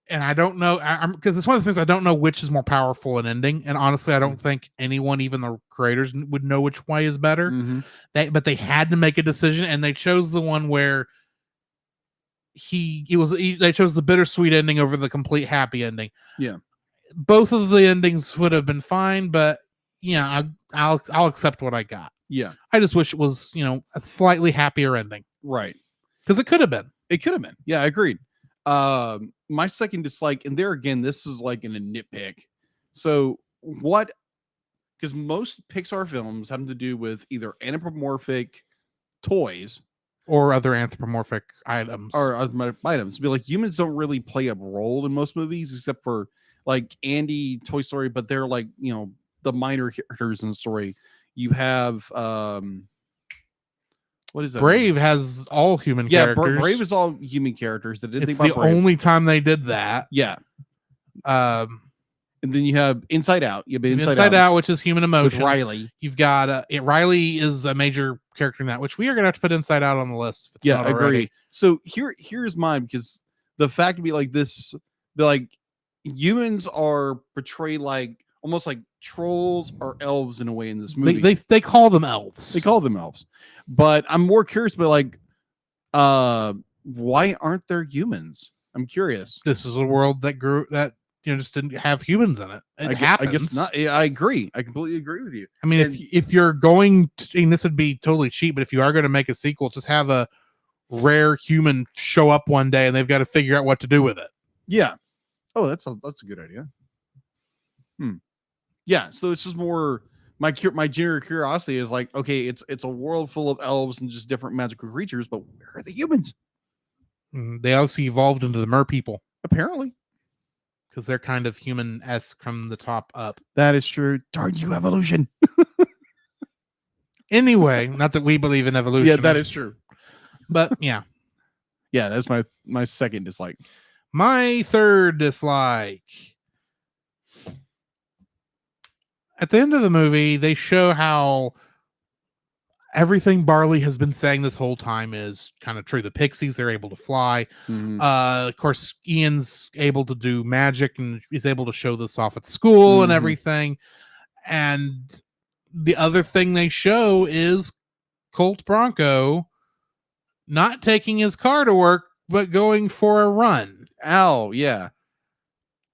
and I don't know, because it's one of the things I don't know which is more powerful an ending, and honestly, I don't think anyone, even the creators, would know which way is better. But they had to make a decision, and they chose the one where they chose the bittersweet ending over the complete happy ending. Yeah. Both of the endings would have been fine, but I'll accept what I got. Yeah. I just wish it was, a slightly happier ending. Right. Because it could have been. It could have been. Yeah, I agreed. my second dislike, and there again, this is like in a nitpick. So what? Because most Pixar films have to do with either anthropomorphic toys or other anthropomorphic items. or items. Be like humans don't really play a role in most movies, except for like Andy, Toy Story, but they're like, you know, the minor characters in the story. You have what is that? Brave has all human Yeah, characters. Brave is all human characters. That didn't It's think the about Brave. only time they did that. Yeah, Um, and then you have Inside Out. You have Inside Out, which is human with emotion. Riley. You've got Riley is a major character in that, which we are gonna have to put Inside Out on the list. If it's Yeah, not agreed. already. So here's mine, because the fact to be like this, be like humans are portrayed like almost like trolls or elves in a way in this movie. They call them elves. They call them elves, but I'm more curious about like, why aren't there humans? I'm curious. This is a world that grew that just didn't have humans in it. It I happens. guess not. I agree. I completely agree with you. I mean, And- if you're going to, and this would be totally cheap, but if you are going to make a sequel, just have a rare human show up one day and they've got to figure out what to do with it. Yeah. Oh, that's a good idea. Yeah. So it's just more my general curiosity is like, okay, it's a world full of elves and just different magical creatures, but where are the humans? They also evolved into the mer people Apparently, because they're kind of human-esque from the top up. that is true. Darn you, evolution. Anyway, not that we believe in evolution. Yeah, that is true. But yeah, Yeah, that's my second dislike. my third dislike. At the end of the movie, they show how everything Barley has been saying this whole time is kind of true. The pixies, they're able to fly. Mhm. Of course, Ian's able to do magic and he's able to show this off at school and Mhm. everything. And the other thing they show is Colt Bronco not taking his car to work, but going for a run. Ow, yeah.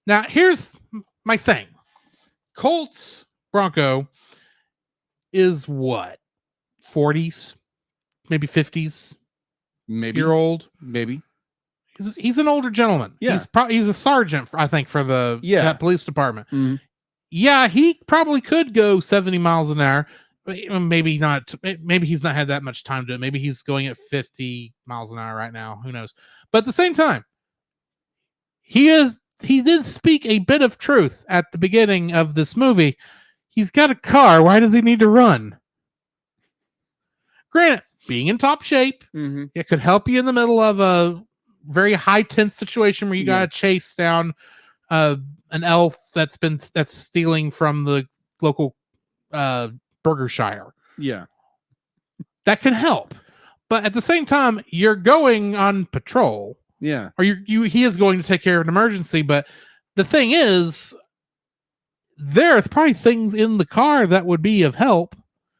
Now, here's my thing. Colt's Bronco is what? 40s, maybe 50s Maybe. year old. Maybe. He's an older gentleman. Yeah. He's a sergeant, I think, for the Yeah. police department. Mhm. Yeah, he probably could go 70 miles an hour. But maybe not. Maybe he's not had that much time to do it. Maybe he's going at 50 miles an hour right now. Who knows? But at the same time, he did speak a bit of truth at the beginning of this movie. He's got a car. Why does he need to run? Granted, being in top shape, Mhm. it could help you in the middle of a very high tense situation where you Yeah. got to chase down an elf that's stealing from the local Burgershire. Yeah. That can help, but at the same time, you're going on patrol, Yeah. or he is going to take care of an emergency. But the thing is, there are probably things in the car that would be of help.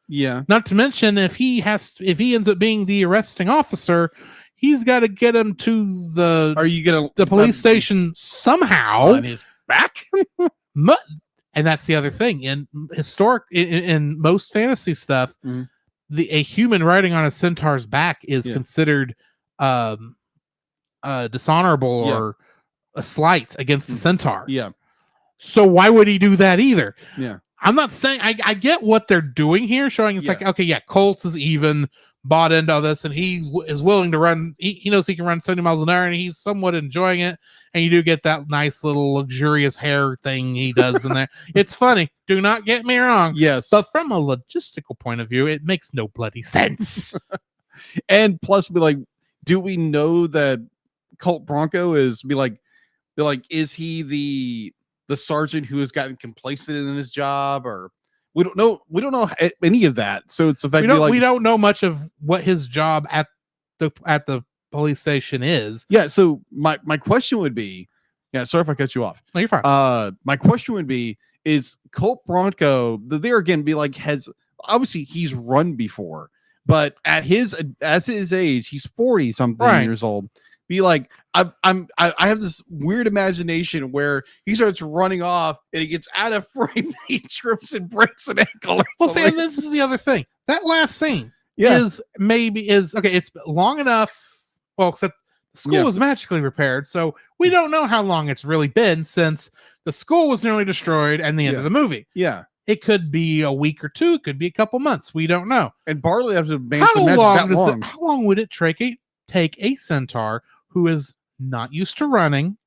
Yeah. Not to mention, if he ends up being the arresting officer, he's got to get him to Are you gonna the police station somehow. on his back? And that's the other thing in most fantasy stuff, Mhm. a human riding on a centaur's back is Yeah. considered dishonorable Yeah. or a slight against the centaur. Yeah. So why would he do that either? Yeah. I'm not saying I get what they're doing here, showing it's Yeah. like, okay, yeah, Colt is even bought into this and he is willing to run. He knows he can run 70 miles an hour and he's somewhat enjoying it. And you do get that nice little luxurious hair thing he does in there. It's funny. Do not get me wrong. Yes. But from a logistical point of view, it makes no bloody sense. And plus, be like, do we know that Colt Bronco is is he the sergeant who has gotten complacent in his job, or we don't know any of that. So it's the fact we don't know much of what his job at the police station is. yeah. So my question would be, yeah, sorry if I cut you off. No, you're fine. My question would be, is Colt Bronco there again be like, has obviously he's run before, but at his age, he's 40 something Right. years old. Be like, I have this weird imagination where he starts running off and he gets out of frame and he trips and breaks an ankle or Well, see, something. and this is the other thing. That last scene Yeah. is okay. It's long enough. Well, except The school Yeah. was magically repaired, so we don't know how long it's really been since the school was nearly destroyed and the end Yeah. of the movie. Yeah. It could be a week or two, it could be a couple months. We don't know. And Barley has advanced the magic that long. How long would it take a centaur who is not used to running?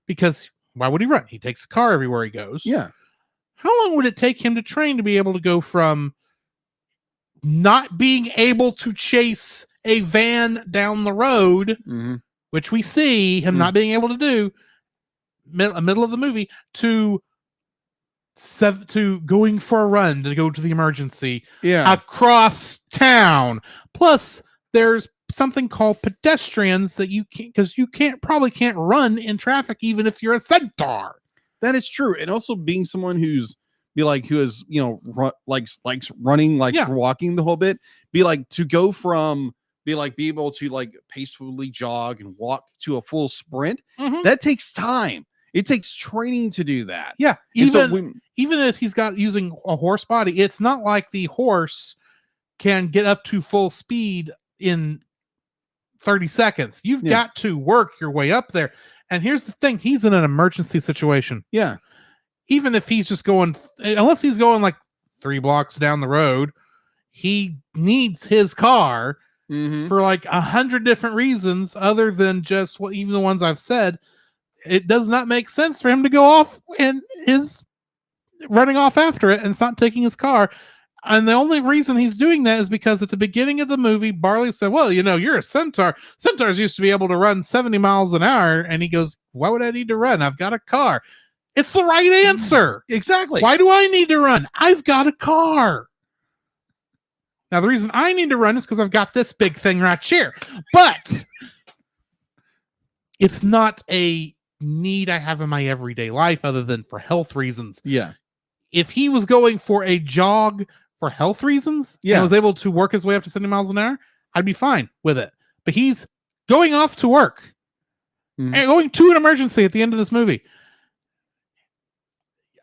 Because why would he run? He takes a car everywhere he goes. Yeah. How long would it take him to train to be able to go from not being able to chase a van down the road, Mm-hmm. which we see him not being able to do, middle of the movie, to going for a run to go to the emergency Yeah. across town? Plus, there's something called pedestrians that you can't, because you probably can't run in traffic even if you're a centaur. That is true. And also being someone who is likes running, likes Yeah. walking the whole bit, be able to like peacefully jog and walk to a full sprint. Mhm. That takes time. It takes training to do that. Yeah, And so even if he's got using a horse body, it's not like the horse can get up to full speed in 30 seconds. You've Yeah. got to work your way up there. And here's the thing, he's in an emergency situation. yeah. Even if he's just going, unless he's going like 3 blocks down the road, he needs his car Mm-hmm. for like 100 different reasons other than just even the ones I've said. It does not make sense for him to go off and is running off after it and it's not taking his car. And the only reason he's doing that is because at the beginning of the movie, Barley said, well, you're a centaur. Centaurs used to be able to run 70 miles an hour. And he goes, why would I need to run? I've got a car. It's the right answer. Exactly. Why do I need to run? I've got a car. Now, the reason I need to run is because I've got this big thing right here. But it's not a need I have in my everyday life other than for health reasons. Yeah. If he was going for a jog for health reasons and was able to work his way up to 70 miles an hour, I'd be fine with it. But he's going off to work Mhm. and going to an emergency at the end of this movie.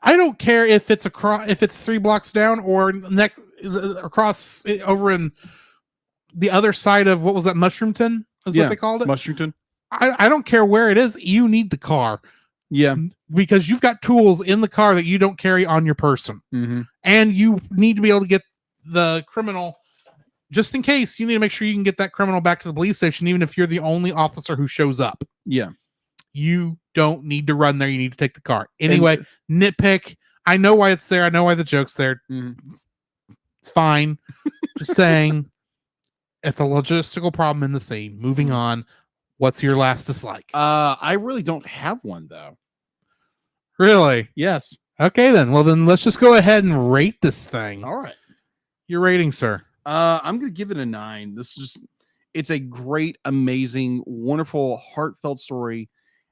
I don't care if it's 3 blocks down or next across over in the other side of, what was that, Mushroomton is what they called it. Mushroomton. I don't care where it is. You need the car Yeah. because you've got tools in the car that you don't carry on your person. Mm-hmm. And you need to be able to get the criminal, just in case. You need to make sure you can get that criminal back to the police station, even if you're the only officer who shows up. Yeah. You don't need to run there. You need to take the car. Anyway, nitpick. I know why it's there. I know why the joke's there. Mhm. It's fine. Just saying, it's a logistical problem in the scene. Moving on. What's your last dislike? I really don't have one though. Really? Yes. Okay, then. Well, then let's just go ahead and rate this thing. All right. Your rating, sir. I'm gonna give it a 9. It's a great, amazing, wonderful, heartfelt story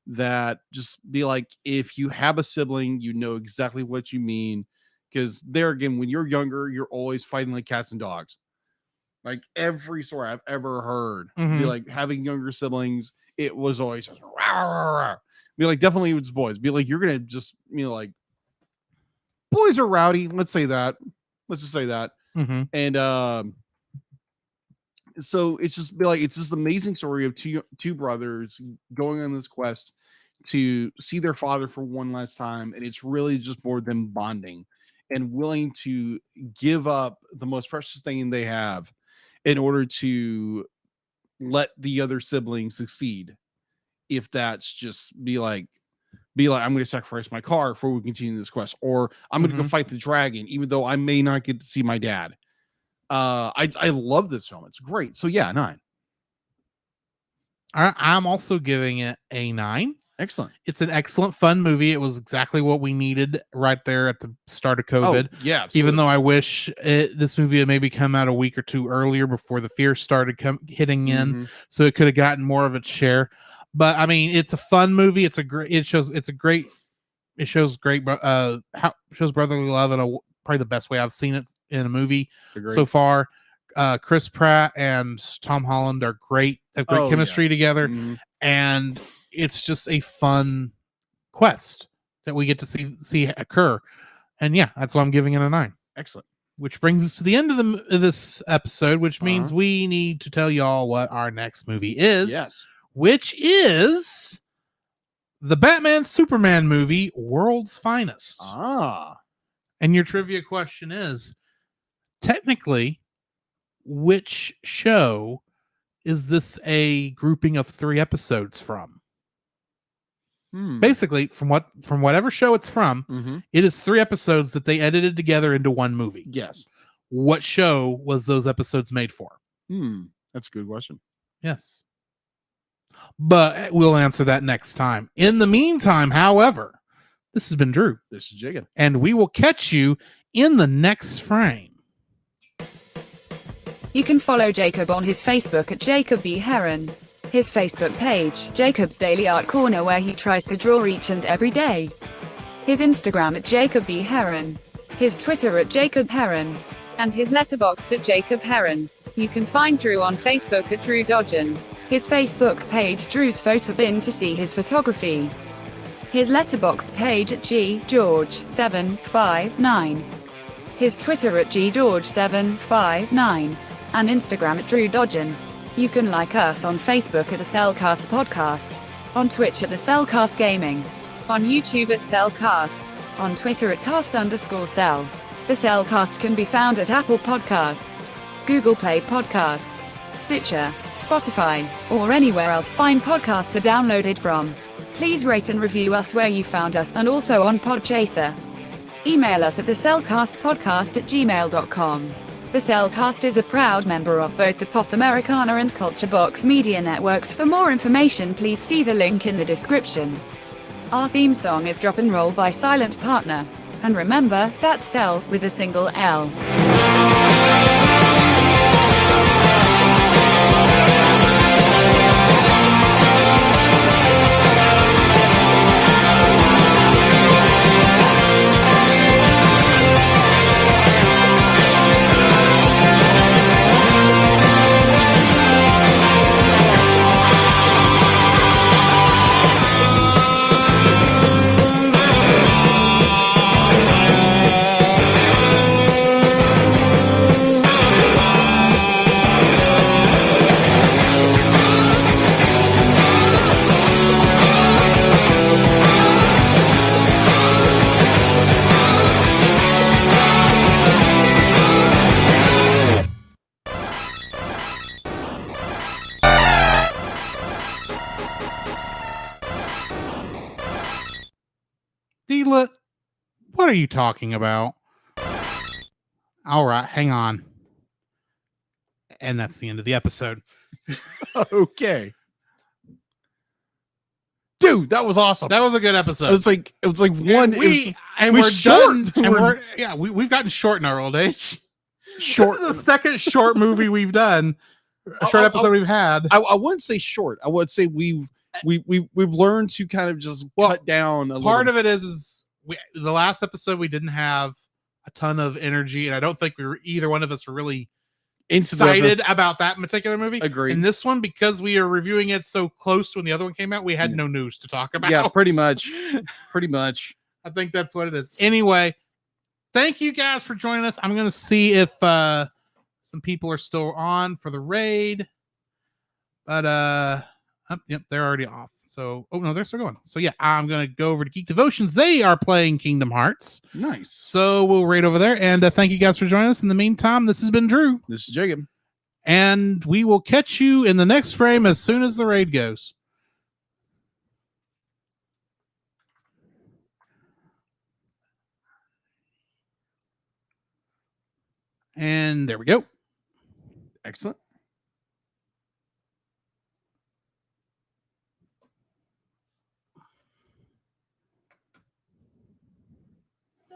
that just be like, if you have a sibling, you know exactly what you mean. Because there again, when you're younger, you're always fighting like cats and dogs. Like every story I've ever heard, be Mhm. like having younger siblings, it was always just rah, rah, rah. Be like, definitely it's boys. Be like, you're gonna just like boys are rowdy. Let's say that. Let's just say that. Mm-hmm. And so it's just this amazing story of two brothers going on this quest to see their father for one last time, and it's really just more them bonding and willing to give up the most precious thing they have in order to let the other siblings succeed. If that's just be like I'm going to sacrifice my car before we continue this quest, or I'm going to go fight the dragon even though I may not get to see my dad. I love this film. It's great. So yeah, 9. I'm also giving it a 9. Excellent. It's an excellent, fun movie. It was exactly what we needed right there at the start of COVID. Oh, yeah. Absolutely. Even though I wish this movie had maybe come out a week or two earlier before the fear started hitting in, Mhm. so it could have gotten more of its share. But I mean, it's a fun movie. It shows great shows brotherly love in probably the best way I've seen it in a movie Agreed. so far. Chris Pratt and Tom Holland are great. They have great chemistry together. Mhm. And it's just a fun quest that we get to see occur. And yeah, that's why I'm giving it a 9. Excellent. Which brings us to the end of this episode, which means we need to tell y'all what our next movie is. Yes. which is the Batman Superman movie, World's Finest. Ah. And your trivia question is, technically, which show is this a grouping of 3 episodes from? Basically, from whatever show it's from, Mm-hmm. it is 3 episodes that they edited together into one movie. Yes. What show was those episodes made for? That's a good question. Yes. But we'll answer that next time. In the meantime, however, this has been Drew. This is Jacob. And we will catch you in the next frame. You can follow Jacob on his Facebook at Jacob B. Heron. His Facebook page, Jacob's Daily Art Corner, where he tries to draw each and every day. His Instagram at Jacob B. Heron. His Twitter at Jacob Heron. And his Letterboxd at Jacob Heron. You can find Drew on Facebook at Drew Dodgen. His Facebook page, Drew's Photo Bin, to see his photography. His Letterboxd page at GGeorge759. His Twitter at GGeorge759. And Instagram at Drew Dodgen. You can like us on Facebook at the Cellcast Podcast, on Twitch at the Cellcast Gaming, on YouTube at Cellcast, on Twitter at cast_cell. The Cellcast can be found at Apple Podcasts, Google Play Podcasts, Stitcher, Spotify, or anywhere else fine podcasts are downloaded from. Please rate and review us where you found us, and also on Podchaser. Email us at thecellcastpodcast@gmail.com. The Cellcast is a proud member of both the Pop Americana and Culture Box media networks. For more information, please see the link in the description. Our theme song is Drop and Roll by Silent Partner. And remember, that's Cell with a single L. Deela, what are you talking about? All right, hang on. And that's the end of the episode. Okay. Dude, that was awesome. That was a good episode. It was like one. We we're are short. done. And we've gotten short in our old age. Short. This is the second short movie we've done. A short episode we've had. I wouldn't say short. I would say we've learned to kind of just cut down a Part little. of it is the last episode we didn't have a ton of energy, and I don't think either one of us were really excited about that particular movie. Agreed. And this one, because we are reviewing it so close to when the other one came out, we had no news to talk about. Yeah, pretty much. Pretty much. I think that's what it is. Anyway, thank you guys for joining us. I'm going to see if some people are still on for the raid. But yep, they're already off. So, oh no, they're still going. So yeah, I'm going to go over to Geek Devotions. They are playing Kingdom Hearts. Nice. So we'll raid over there. And thank you guys for joining us. In the meantime, this has been Drew. This is Jacob. And we will catch you in the next frame as soon as the raid goes. And there we go. Excellent.